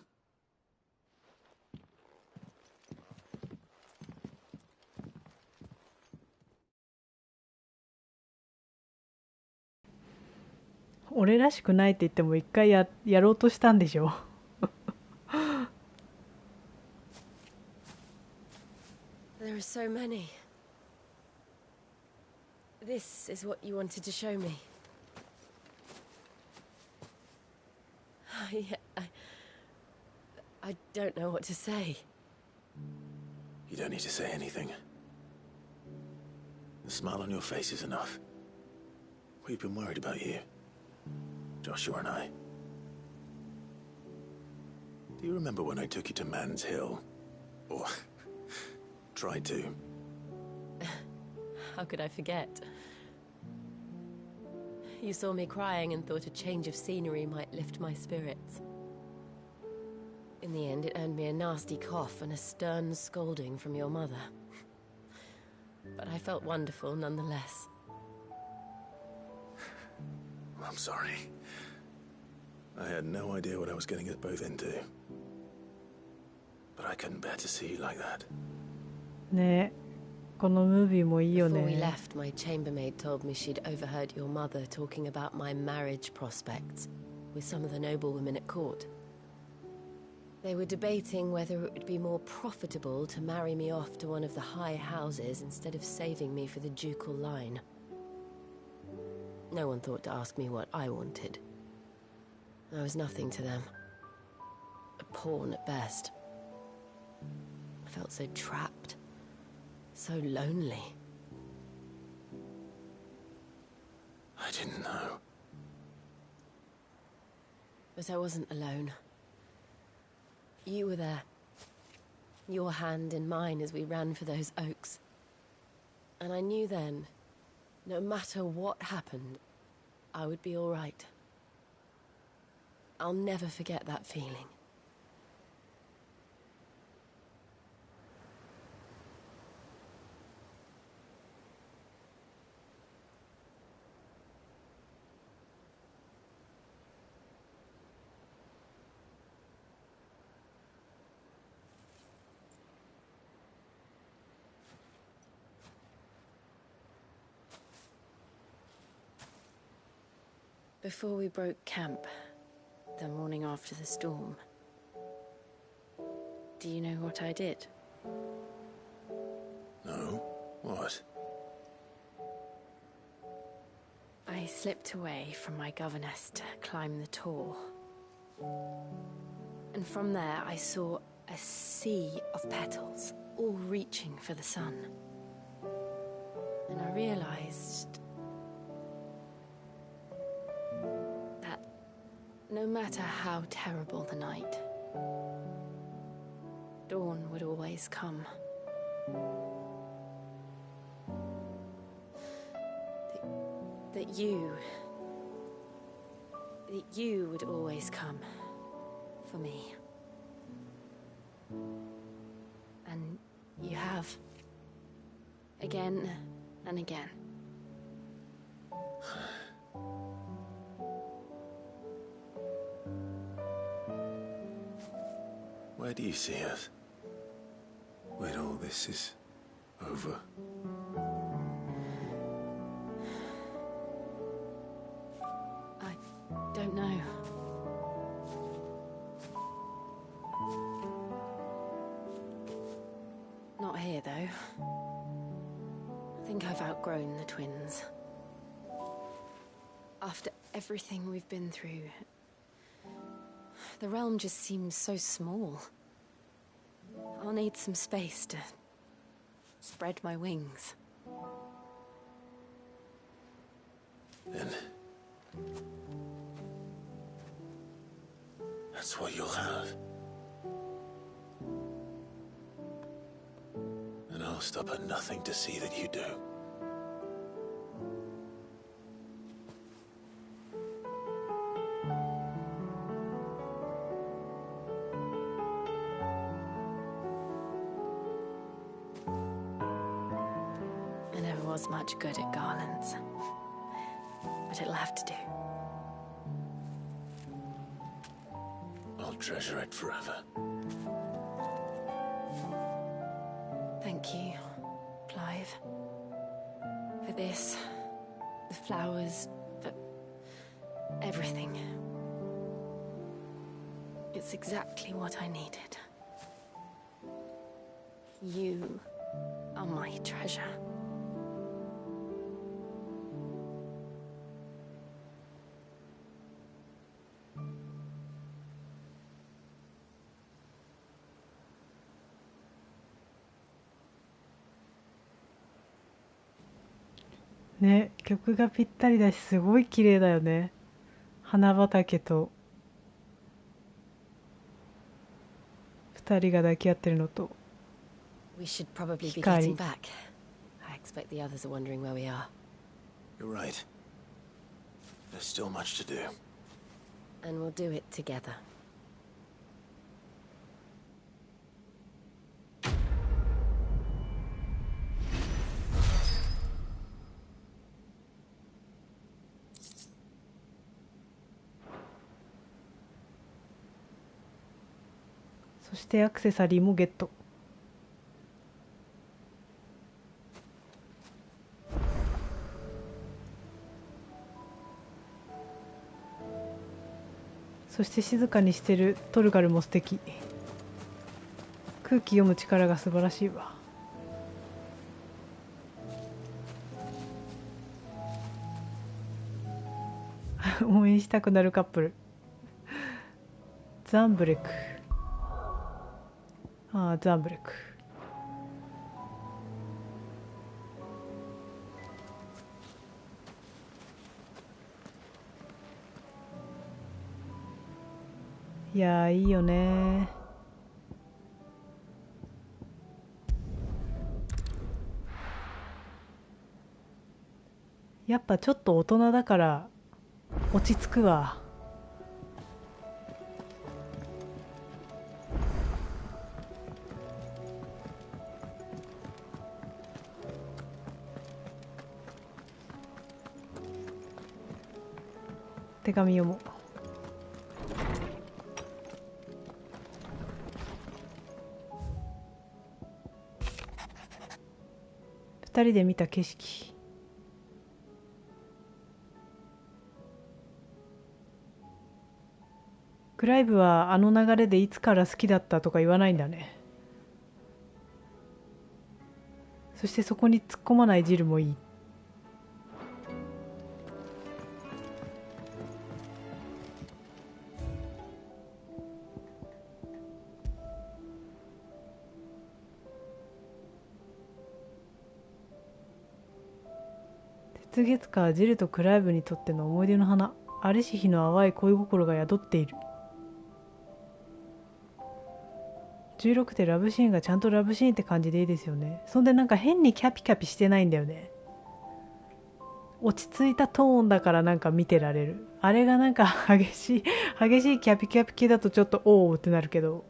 "俺らしくない」って言っても一回やろうとしたんでしょ。There are so many. This is what you wanted to show me. Yeah, I don't know what to say. You don't need to say anything. The smile on your face is enough. We've been worried about you, Joshua and I. Do you remember when I took you to Man's Hill? Or tried to? How could I forget? You saw me crying and thought a change of scenery might lift my spirits. In the end, it earned me a nasty cough and a stern scolding from your mother. But I felt wonderful nonetheless. I'm sorry. I had no idea what I was getting us both into. But I couldn't bear to see you like that. ね、このムービーもいいよ Before we ね。 left, my chambermaid told me she'd overheard your mother talking about my marriage prospects with some of the noblewomen at court. They were debating whether it would be more profitable to marry me off to one of the high houses instead of saving me for the ducal line. No one thought to ask me what I wanted. I was nothing to them. A pawn at best. I felt so trapped. So lonely. I didn't know. But I wasn't alone. You were there. Your hand in mine as we ran for those oaks. And I knew then, no matter what happened, I would be all right. I'll never forget that feeling. Before we broke camp, the morning after the storm, do you know what I did? No? What? I slipped away from my governess to climb the tor. And from there I saw a sea of petals, all reaching for the sun. And I realized that no matter how terrible the night, dawn would always come. That you would always come for me. And you have. Again and again. Where do you see us? When all this is over? I don't know. Not here, though. I think I've outgrown the twins. After everything we've been through, the realm just seems so small. I'll need some space to spread my wings. Then that's what you'll have. And I'll stop at nothing to see that you do. I never was much good at garlands, but it'll have to do. I'll treasure it forever. Thank you, Clive. For this, the flowers, for everything. It's exactly what I needed. You are my treasure.ね、曲がぴったりだしすごい綺麗だよね。花畑と二人が抱き合ってるのと We should probably be 光。 getting back. I expect the others are wondering where we are. You're right. There's still much to do. And we'll do it together. そしてアクセサリーもゲット。そして静かにしてるトルガルも素敵。空気読む力が素晴らしいわ。応援したくなるカップル。ザンブレク。ああ、ザンブレク。いやー、いいよね。やっぱちょっと大人だから落ち着くわ。手紙読もう。二人で見た景色。クライブはあの流れでいつから好きだったとか言わないんだね。そしてそこに突っ込まないジルもいい。鉄月花はジルとクライブにとっての思い出の花。ありし日の淡い恋心が宿っている。16でラブシーンがちゃんとラブシーンって感じでいいですよね。そんでなんか変にキャピキャピしてないんだよね。落ち着いたトーンだからなんか見てられる。あれがなんか激しいキャピキャピ系だとちょっとおーってなるけど、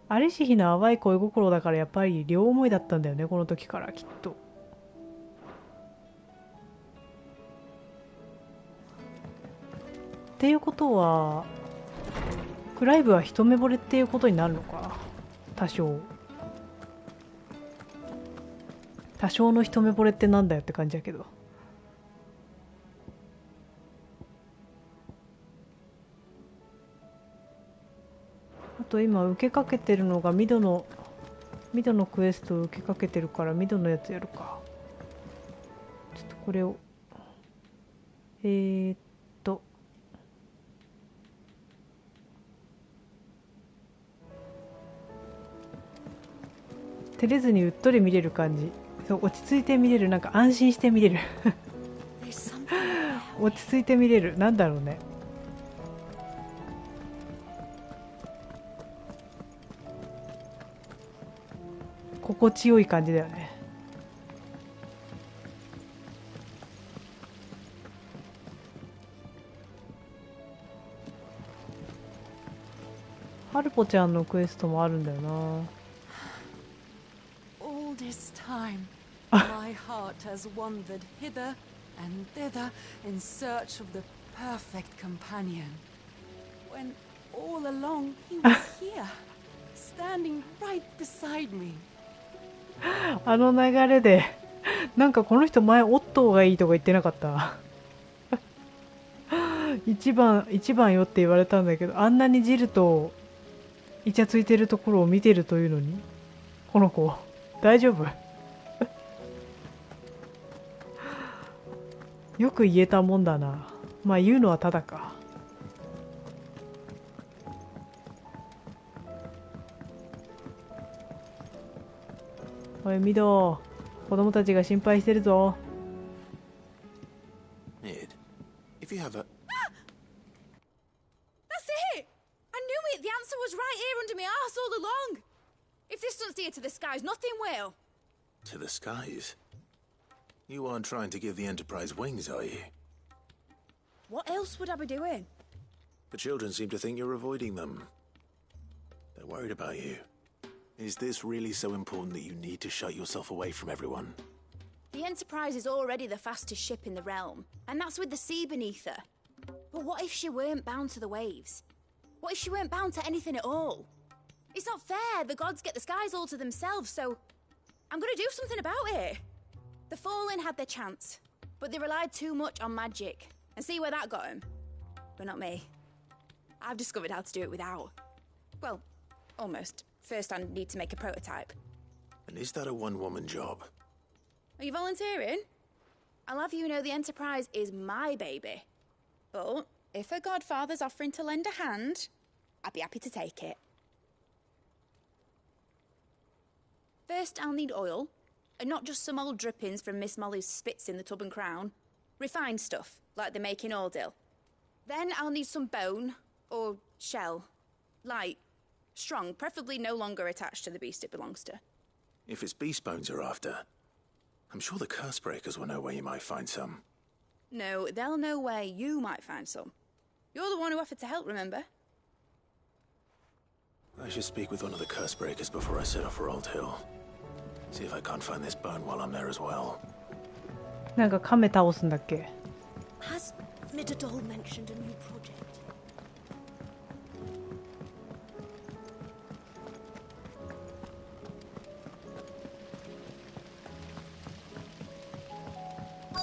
ありし日の淡い恋心だからやっぱり両思いだったんだよね、この時からきっと。っていうことはクライブは一目惚れっていうことになるのか。多少の一目惚れってなんだよって感じだけど。あと今受けかけてるのがミドのクエストを受けかけてるからミドのやつやるか。ちょっとこれを照れずにうっとり見れる感じ。そう、落ち着いて見れる。なんか安心して見れる落ち着いて見れる。なんだろうね。心地よい感じだよね。ハルポちゃんのクエストもあるんだよな。This time, my heart has wandered hither and thither in search of the perfect companion. When All along, he was here, standing right beside me. あの流れでなんかこの人前オットーがいいとか言ってなかった一番よって言われたんだけど、あんなにジルとイチャついてるところを見てるというのに、この子大丈夫よく言えたもんだな。まあ言うのはただか。おいミド、子供たちが心配してるぞ。 Ned, if you have a... That's it! I knew it! The answer was right here under my arse all along! If this doesn't steer to the skies, nothing will! To the skies? You aren't trying to give the Enterprise wings, are you? What else would I be doing? The children seem to think you're avoiding them. They're worried about you. Is this really so important that you need to shut yourself away from everyone? The Enterprise is already the fastest ship in the realm, and that's with the sea beneath her. But what if she weren't bound to the waves? What if she weren't bound to anything at all? It's not fair. The gods get the skies all to themselves, so I'm gonna do something about it. The Fallen had their chance, but they relied too much on magic. And see where that got them? But not me. I've discovered how to do it without. Well, almost. First, I need to make a prototype. And is that a one-woman job? Are you volunteering? I'll have you know the Enterprise is my baby. But if her godfather's offering to lend a hand, I'd be happy to take it. First, I'll need oil, and not just some old drippings from Miss Molly's spits in the tub and crown. Refined stuff, like they make in Ordil. Then I'll need some bone, or shell. Light, strong, preferably no longer attached to the beast it belongs to. If it's beast bones you're after, I'm sure the curse breakers will know where you might find some. No, they'll know where you might find some. You're the one who offered to help, remember? I should speak with one of the curse breakers before I set off for Old Hill. See if I can't find this bone while I'm there as well. なんか亀倒すんだっけ。 Has Midadol mentioned a new project?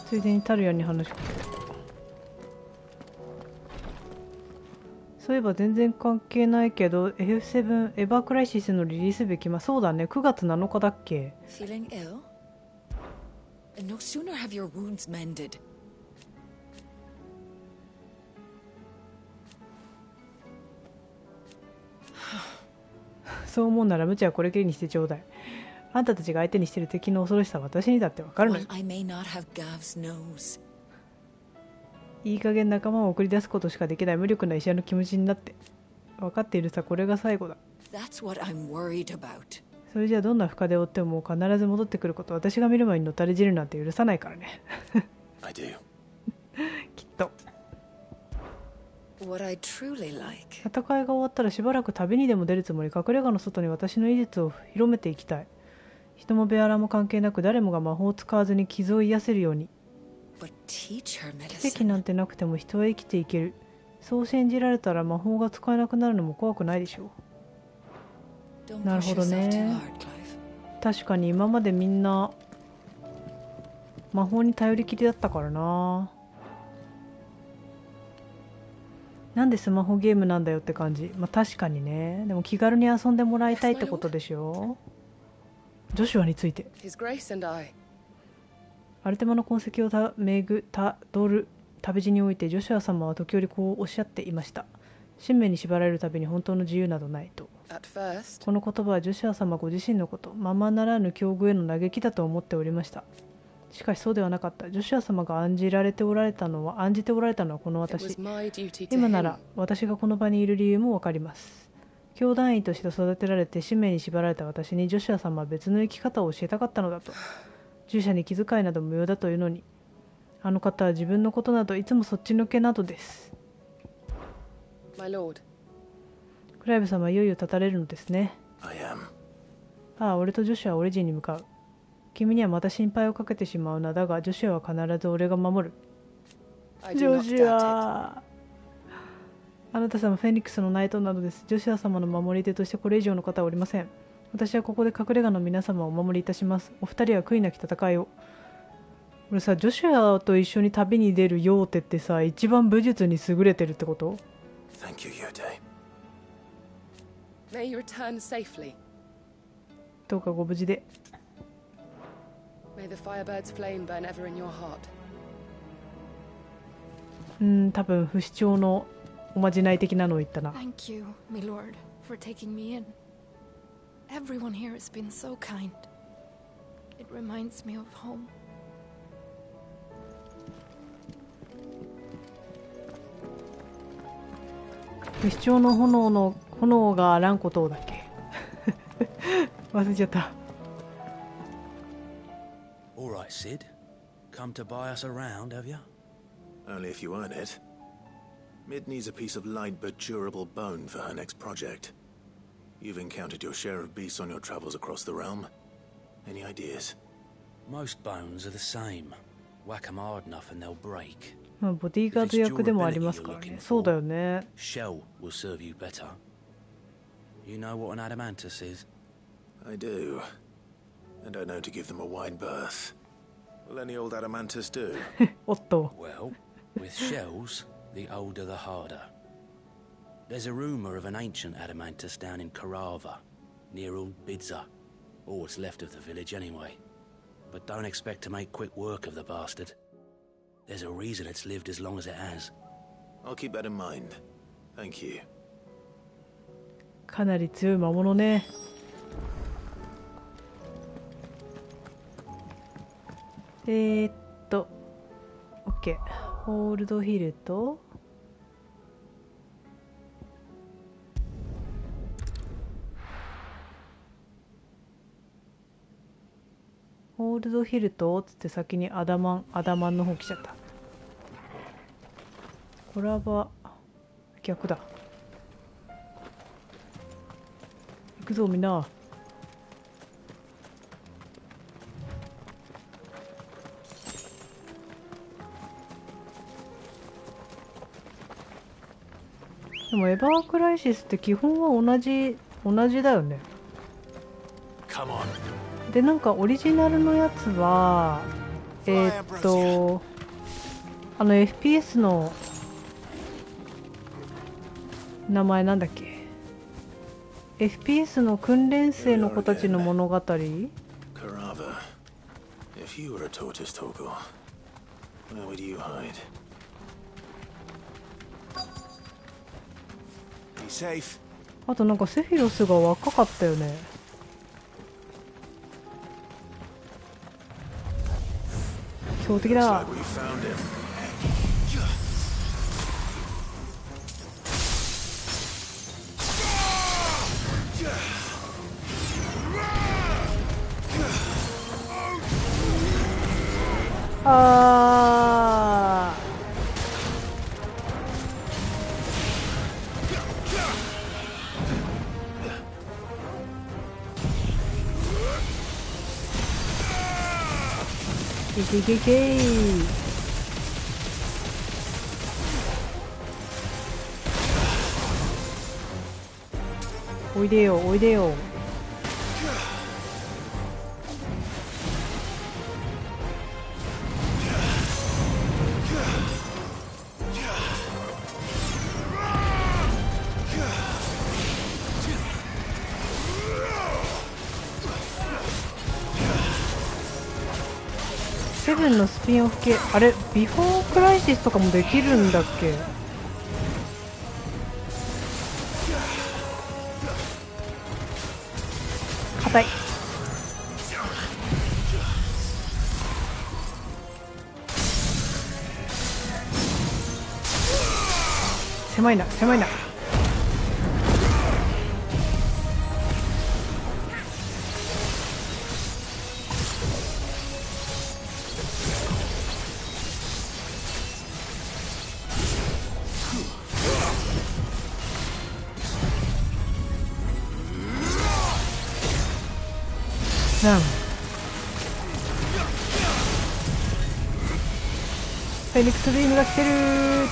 ついでにタルヤに話しかける。そういえば全然関係ないけど F7 エヴァークライシスのリリース日決まりそうだね。9月7日だっけ。 Feeling ill? And no sooner have your wounds mended. そう思うなら無茶はこれきりにしてちょうだい。あんたたちが相手にしている敵の恐ろしさは私にだってわかるのよ。 While I may not have Gav's nose. いい加減仲間を送り出すことしかできない無力な医者の気持ちになって。分かっているさ、これが最後だ。 That's what I'm worried about. それじゃあどんな深手を負っても必ず戻ってくること、私が見る前にのたれ死ぬなんて許さないからね。I do. きっと。 What I truly like. 戦いが終わったらしばらく旅にでも出るつもり、隠れ家の外に私の医術を広めていきたい。人もベアラも関係なく誰もが魔法を使わずに傷を癒せるように。 But teach her 奇跡 medicine. なんてなくても人は生きていける。そう信じられたら魔法が使えなくなるのも怖くないでしょう。 Don't なる push ほど yourself too ね。 hard, Clive. 確かに今までみんな魔法に頼りきりだったからな。なんでスマホゲームなんだよって感じ。まあ確かにね。でも気軽に遊んでもらいたいってことでしょ。ジョシュアについて。 His Grace and I. アルテマの痕跡をたどる旅路においてジョシュア様は時折こうおっしゃっていました。使命に縛られるたびに本当の自由などないと。 At first, この言葉はジョシュア様ご自身のこと、ままならぬ境遇への嘆きだと思っておりました。しかしそうではなかった。ジョシュア様が案じておられたのはこの it 私。 was my duty to 今なら him. 私がこの場にいる理由もわかります。教団員として育てられて使命に縛られた私にジョシュア様は別の生き方を教えたかったのだと。従者に気遣いなど無用だというのに、あの方は自分のことなどいつもそっちのけなどです。 My lord. クライブ様はいよいよ立たれるのですね。 I am. ああ、俺とジョシュアはオリジンに向かう。君にはまた心配をかけてしまうな。だがジョシュアは必ず俺が守る。 I ジ do ョ not シュ doubt ア。あなた様フェニックスのナイトなどです。ジョシュア様の守り手としてこれ以上の方はおりません。私はここで隠れ家の皆様をお守りいたします。お二人は悔いなき戦いを。俺さ、ジョシュアと一緒に旅に出るヨーテってさ、一番武術に優れてるってこと？ Thank you, Yote. May you return safely. どうかご無事で。May the firebird's flame burn ever in your heart. 多分不死鳥のおまじない的なのを言ったな。 Thank you, my lord, for taking me in. Everyone here has been so kind. It reminds me of home. 不死鳥の炎がランコ島だっけ忘れちゃった。 All right, Sid. Come to buy us around, have you? Only if you earn it. Mid needs a piece of light but durable bone for her next project. You've encountered your share of beasts on your travels across the realm. Any ideas? Most bones are the same. Whack 'em hard enough and they'll break. まあボディーガード役でもありますからね。そうだよね。 Shell will serve you better. You know what an adamantus is? I do. And I know to give them a wide berth. Will any old adamantus do? おっと。 Well, with shells, the older the harder. There's a rumor of an ancient adamantus down in Karava, near Old Bidza. All what's left of the village anyway. But don't expect to make quick work of the bastard. There's a reason it's lived as long as it has. I'll keep that in mind. Thank you. かなり強い魔物ね。OK。ホールドヒルとホールドヒルとつって先にアダマンの方来ちゃった。これは逆だ。行くぞみんな。でもエバークライシスって基本は同じだよね。でなんかオリジナルのやつはFPS の名前なんだっけ？ FPS の訓練生の子たちの物語？ Karava. If you were a tortoise, Torgal, where would you hide? Be safe. あとなんかセフィロスが若かったよね。強敵だ。あーいけいけいけー。おいでよおいでよ。セブンのスピンオフ系、あれビフォークライシスとかもできるんだっけ？硬い。狭いな狭いな。フェニックスビームが来てるー。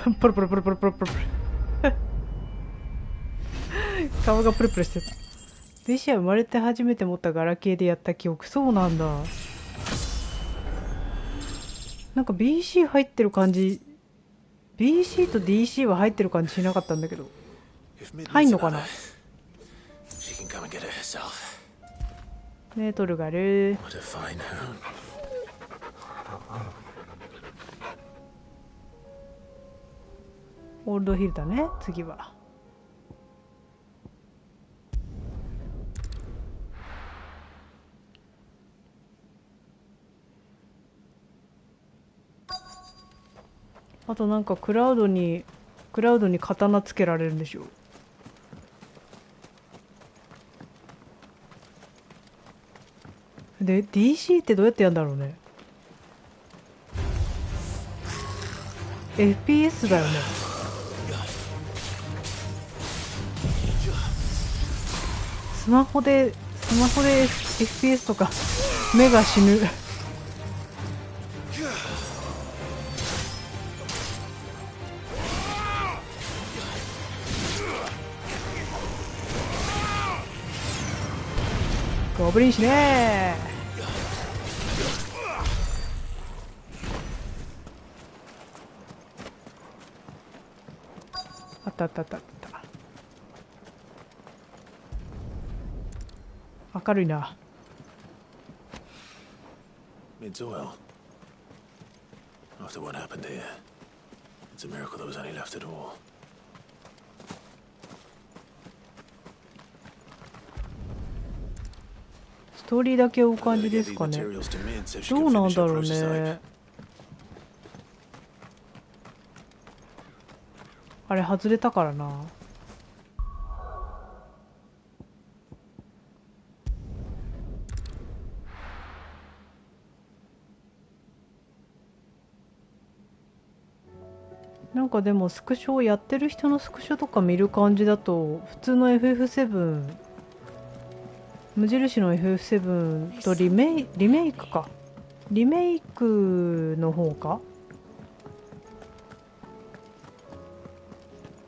プルプルプルプルプルプル顔がプルプルしてた。デシア生まれて初めて持ったガラケーでやった記憶。そうなんだ。なんか BC 入ってる感じ、 BC と DC は入ってる感じしなかったんだけど、入んのかな。ねえトルガル。オールドヒルだね次は。あとなんかクラウドに刀つけられるんでしょ。で DC ってどうやってやるんだろうね。 FPS だよね。スマホで FPS とか目が死ぬ。ゴブリンしねー。あったあったあったあった。明るいな。Mid's oil. After what happened here, it's a miracle there was any left at all. ストーリーだけ追う感じですかね。どうなんだろうね。あれ外れたからな。なんかでもスクショをやってる人のスクショとか見る感じだと普通の FF7 無印の FF7 とリメイクか、リメイクの方か、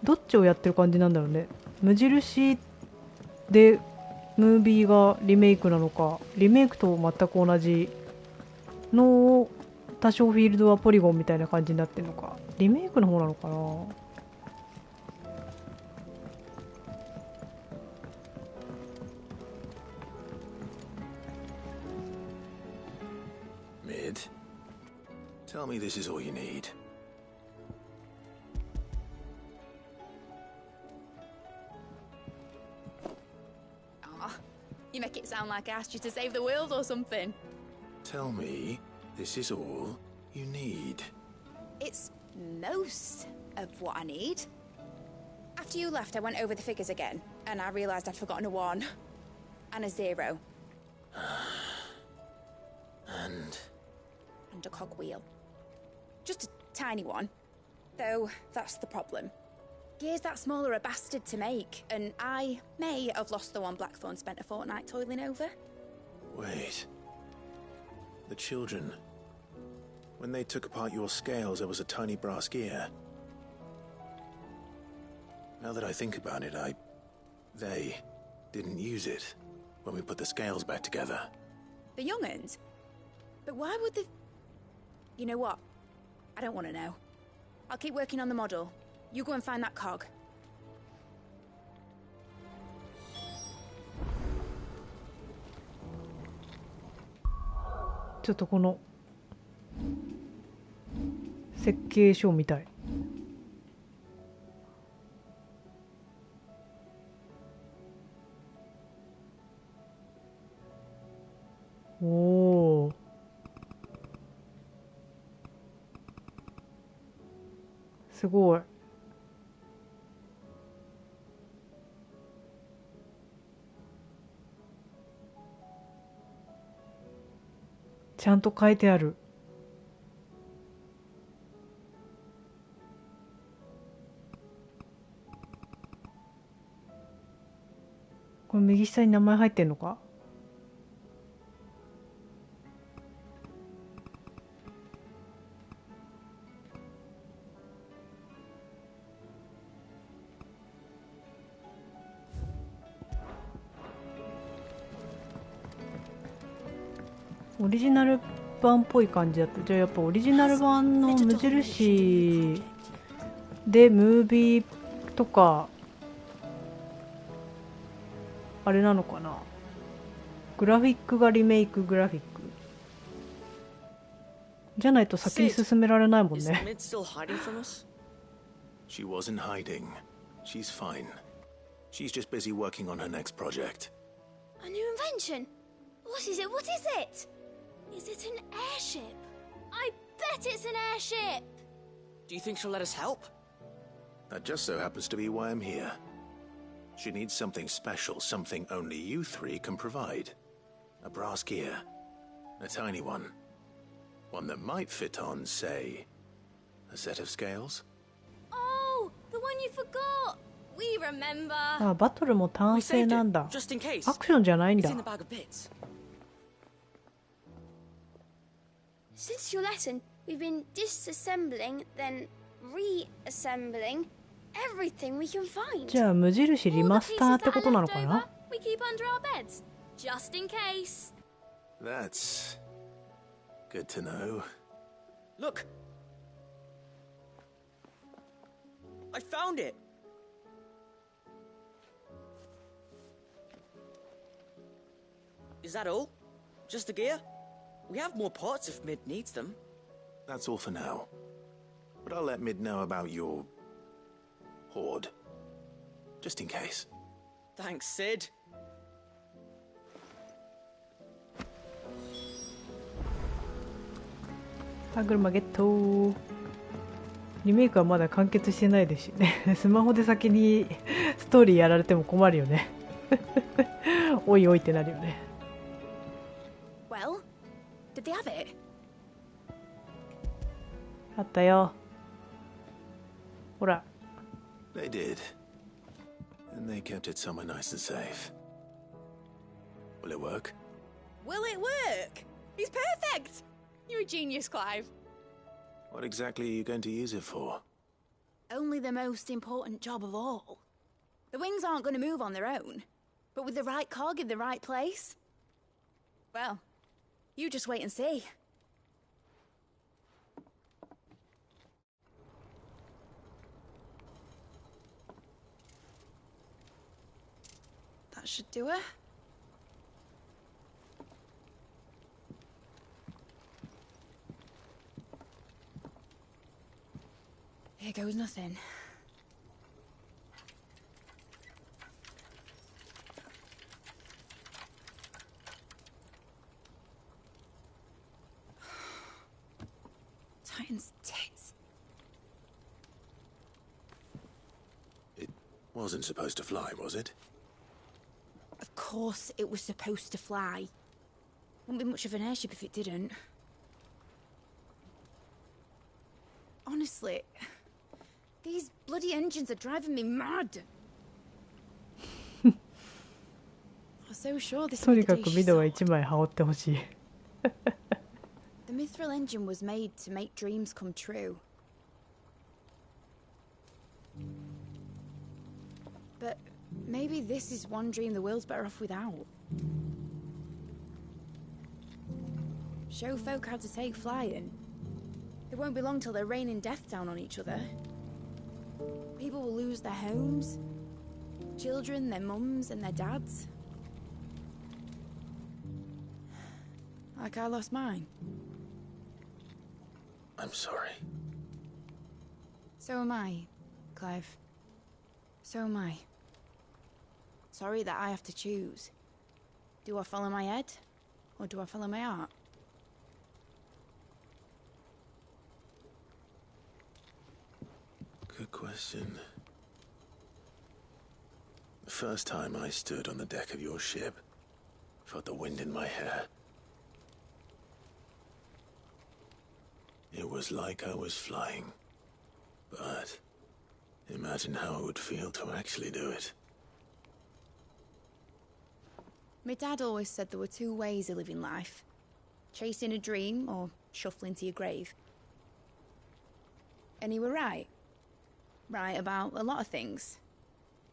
どっちをやってる感じなんだろうね。無印でムービーがリメイクなのか、リメイクと全く同じのを多少フィールドはポリゴンみたいな感じになってるのか、リメイクの方なのかな。Mid, tell me this is all you need. You make it sound like I asked you to save the world or something. Tell me this is all you need. It's most of what I need. After you left, I went over the figures again, and I realized I'd forgotten a 1 and a 0. And a cogwheel. Just a tiny one. Though, that's the problem. Gears that small are a bastard to make, and I may have lost the one Blackthorn spent a fortnight toiling over. wait. The children. When they took apart your scales, there was a tiny brass gear. Now that I think about it, they didn't use it when we put the scales back together. The young'uns? But why would they... You know what? I don't want to know. I'll keep working on the model. You go and find that cog. ちょっとこの設計書みたい。おお。すごい。ちゃんと書いてある。これ右下に名前入ってんのか。オリジナル版っぽい感じだった。じゃあやっぱオリジナル版の無印でムービーとかあれなのかな。グラフィックがリメイクグラフィックじゃないと先に進められないもんね。She wasn't hiding. She's fine. She's just busy working on her next project. A new invention? What is it? What is it? Is it an airship? I bet it's an airship! Do you think she'll let us help? That just so happens to be why I'm here. She needs something special, something only you three can provide. A brass gear. A tiny one. One that might fit on, say, a set of scales? Oh, the one you forgot! We remember! あ、バトルも単性なんだ。アクションじゃないんだ。Since your lesson, we've been disassembling, then reassembling everything we can find. じゃあ無印リマスターってことなのかな。 We keep under our beds, just in case. That's good to know. Look! I found it! Is that all? Just the gear? We have more parts if Mid needs them. That's all for now. But I'll let Mid know about your hoard. Just in case. Thanks, Sid. 歯車ゲット。リメイクはまだ完結してないですしね。スマホで先にストーリーやられても困るよね。おいおいってなるよね。Well, did they have it? あったよ。ほら。They did. And they kept it somewhere nice and safe. Will it work? Will it work? It's perfect! You're a genius, Clive. What exactly are you going to use it for? Only the most important job of all. The wings aren't going to move on their own. But with the right cog in the right place... Well, you just wait and see. That should do it. Here goes nothing. Titan's tits. It wasn't supposed to fly, was it? Of course it was supposed to fly. Wouldn't be much of an airship if it didn't. Honestly, these bloody engines are driving me mad. I'm so sure this とにかくビデオは1枚羽織ってほしい。The Mithril engine was made to make dreams come true. But maybe this is one dream the world's better off without. Show folk how to take flying. It won't be long till they're raining death down on each other. People will lose their homes. Children, their mums and their dads. Like I lost mine. I'm sorry. So am I, Clive. So am I. Sorry that I have to choose. Do I follow my head, or do I follow my heart? Good question. The first time I stood on the deck of your ship, felt the wind in my hair. It was like I was flying. But imagine how it would feel to actually do it. My dad always said there were two ways of living life. Chasing a dream or shuffling to your grave. And he were right. Right about a lot of things.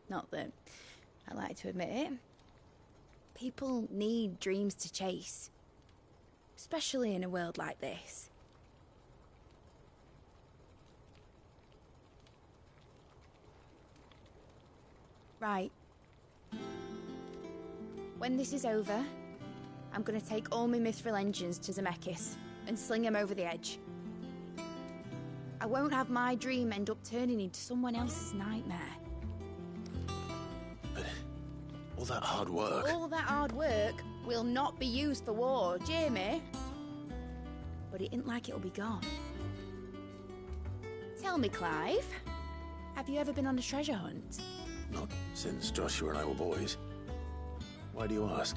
Not that I like to admit it. People need dreams to chase. especially in a world like this. Right. When this is over, I'm gonna take all my mithril engines to Zemeckis and sling them over the edge. I won't have my dream end up turning into someone else's nightmare. But all that hard work... All that hard work will not be used for war, Jamie. But it ain't like it'll be gone. Tell me, Clive, have you ever been on a treasure hunt? Not since Joshua and I were boys. Why do you ask?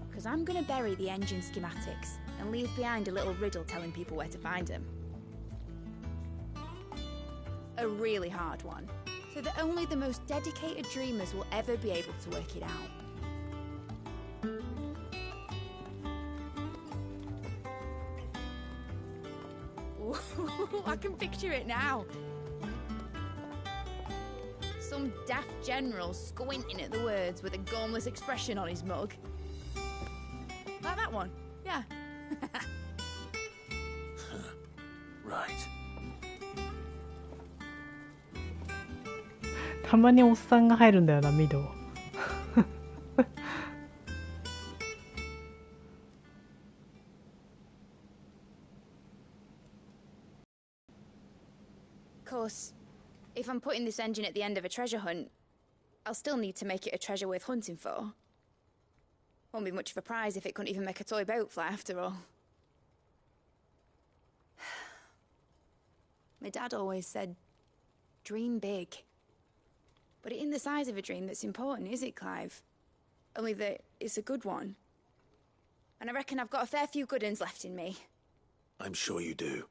Because I'm gonna bury the engine schematics and leave behind a little riddle telling people where to find them. A really hard one, so that only the most dedicated dreamers will ever be able to work it out. Ooh, I can picture it now. Some daft general squinting at the words with a gormless expression on his mug. Like that one, yeah. Right. たまにおっさんが入るんだよな、ミド。Of course, if I'm putting this engine at the end of a treasure hunt, I'll still need to make it a treasure worth hunting for. Won't be much of a prize if it couldn't even make a toy boat fly after all. My dad always said, dream big. But it ain't the size of a dream that's important, is it, Clive? Only that it's a good one. And I reckon I've got a fair few good uns left in me. I'm sure you do.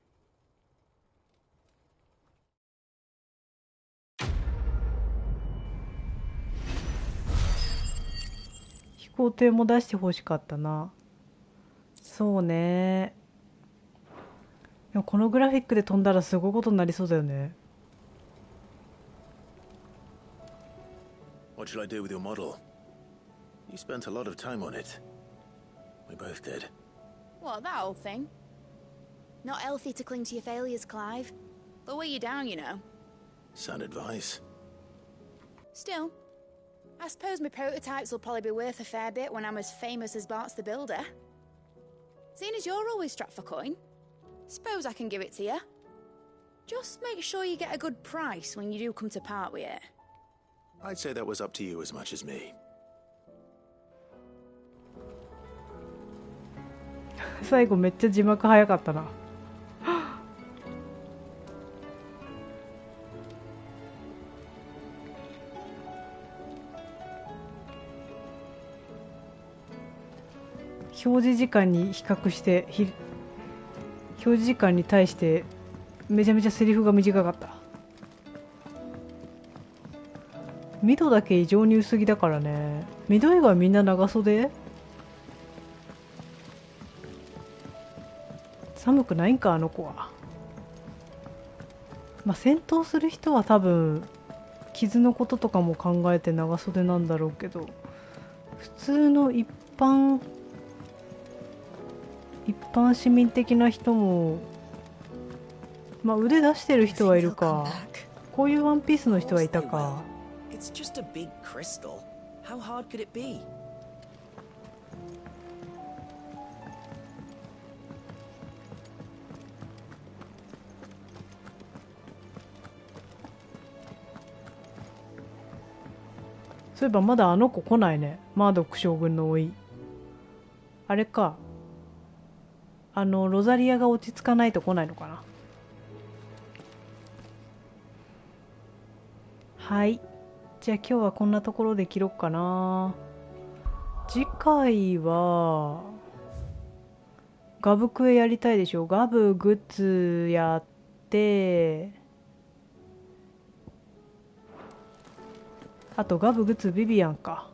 飛行艇も出してほしかったな。そうね。でもこのグラフィックで飛んだらすごいことになりそうだよね。What shall I do with your model? You spent a lot of time on it. We both did. What, that old thing? Not healthy to cling to your failures, Clive. They'll weigh you down, you know. Sound advice. Still, I suppose my prototypes will probably be worth a fair bit when I'm as famous as Bart's the Builder. Seeing as you're always strapped for coin, suppose I can give it to you. Just make sure you get a good price when you do come to part with it. I'd say that was up to you as much as me. 最後めっちゃ字幕早かったな。表示時間に比較して表示時間に対してめちゃめちゃセリフが短かった。ミドだけ異常に薄着だからね。ミド以外みんな長袖？寒くないんかあの子は。まあ戦闘する人は多分傷のこととかも考えて長袖なんだろうけど、普通の一般市民的な人も、まあ腕出してる人はいるか。こういうワンピースの人はいたか。It's just a big crystal. How hard could it be? そういえばまだあの子来ないね。マードック将軍の甥。あれか。ロザリアが落ち着かないと来ないのかな。はい。じゃあ今日はこんなところで切ろっかな。次回はガブクエやりたいでしょ。ガブグッズやって、あとガブグッズビビアンか。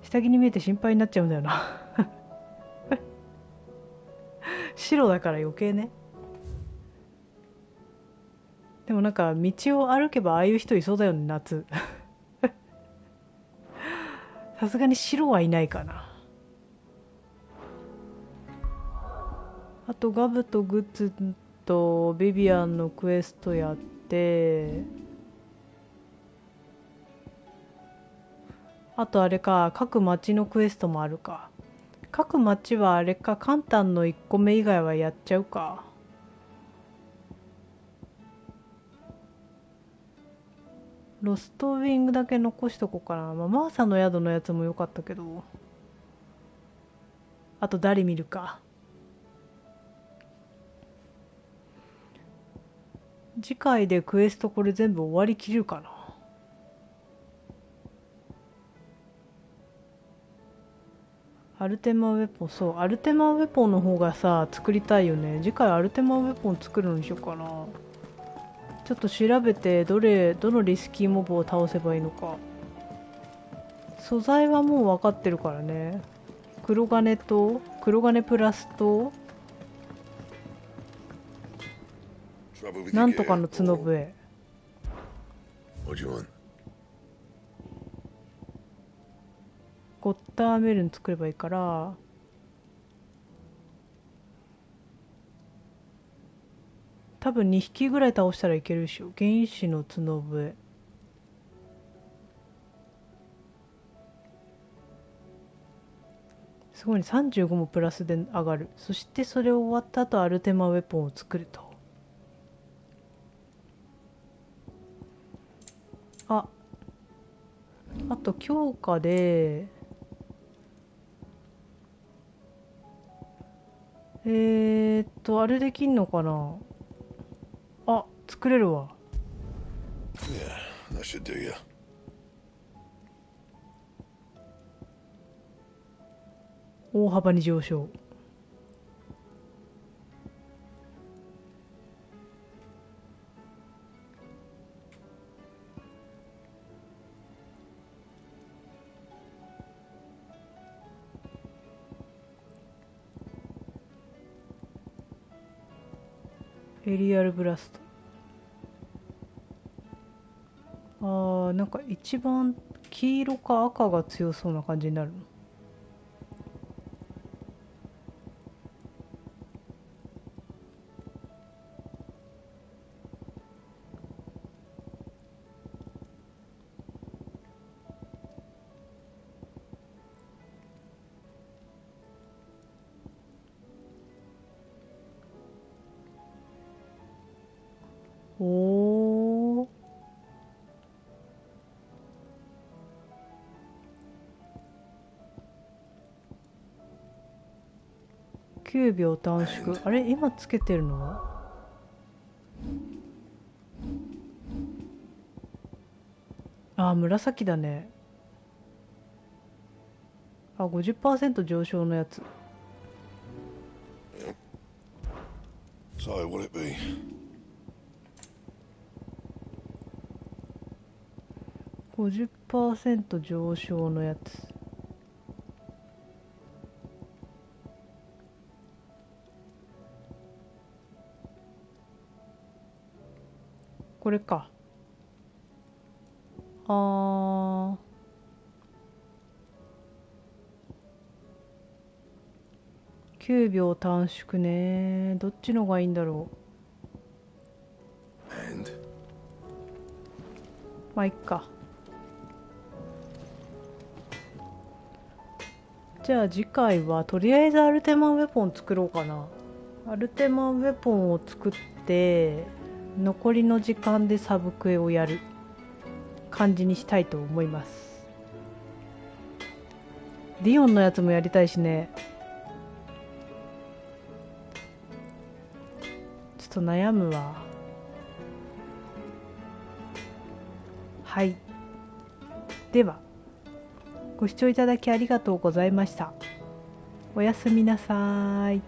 下着に見えて心配になっちゃうんだよな。白だから余計ね。でもなんか道を歩けばああいう人いそうだよね、夏。さすがに白はいないかな。あとガブとグッズとビビアンのクエストやって、あとあれか、各町のクエストもあるか。各町はあれか、カンタンの1個目以外はやっちゃうか。ロストウィングだけ残しとこうかな。まあ、マーサの宿のやつも良かったけど。あとダリ見るか。次回でクエストこれ全部終わりきるかな。アルテマウェポン、そう、アルテマウェポンの方がさ、作りたいよね。次回アルテマウェポン作るのにしようかな。ちょっと調べて、どのリスキーモブを倒せばいいのか。素材はもう分かってるからね。黒金プラスと、なんとかの角笛。ゴッターメルン作ればいいから、多分2匹ぐらい倒したらいけるでしょ。原始の角笛。すごいね、35もプラスで上がる。そしてそれ終わった後アルテマウェポンを作ると。あと強化であれできんのかな。あ、作れるわ。Yeah, that should do you. 大幅に上昇。エリアルブラスト。なんか一番黄色か赤が強そうな感じになるの。おー。9秒短縮。あれ今つけてるのは紫だね。50% 上昇のやつ。So, will it be? 50% 上昇のやつ。これか。9秒短縮ね。どっちのがいいんだろう。まあいっか。じゃあ次回はとりあえずアルテマウェポン作ろうかな。アルテマウェポンを作って残りの時間でサブクエをやる感じにしたいと思います。ディオンのやつもやりたいしね。ちょっと悩むわ。はい。ではご視聴いただきありがとうございました。おやすみなさーい。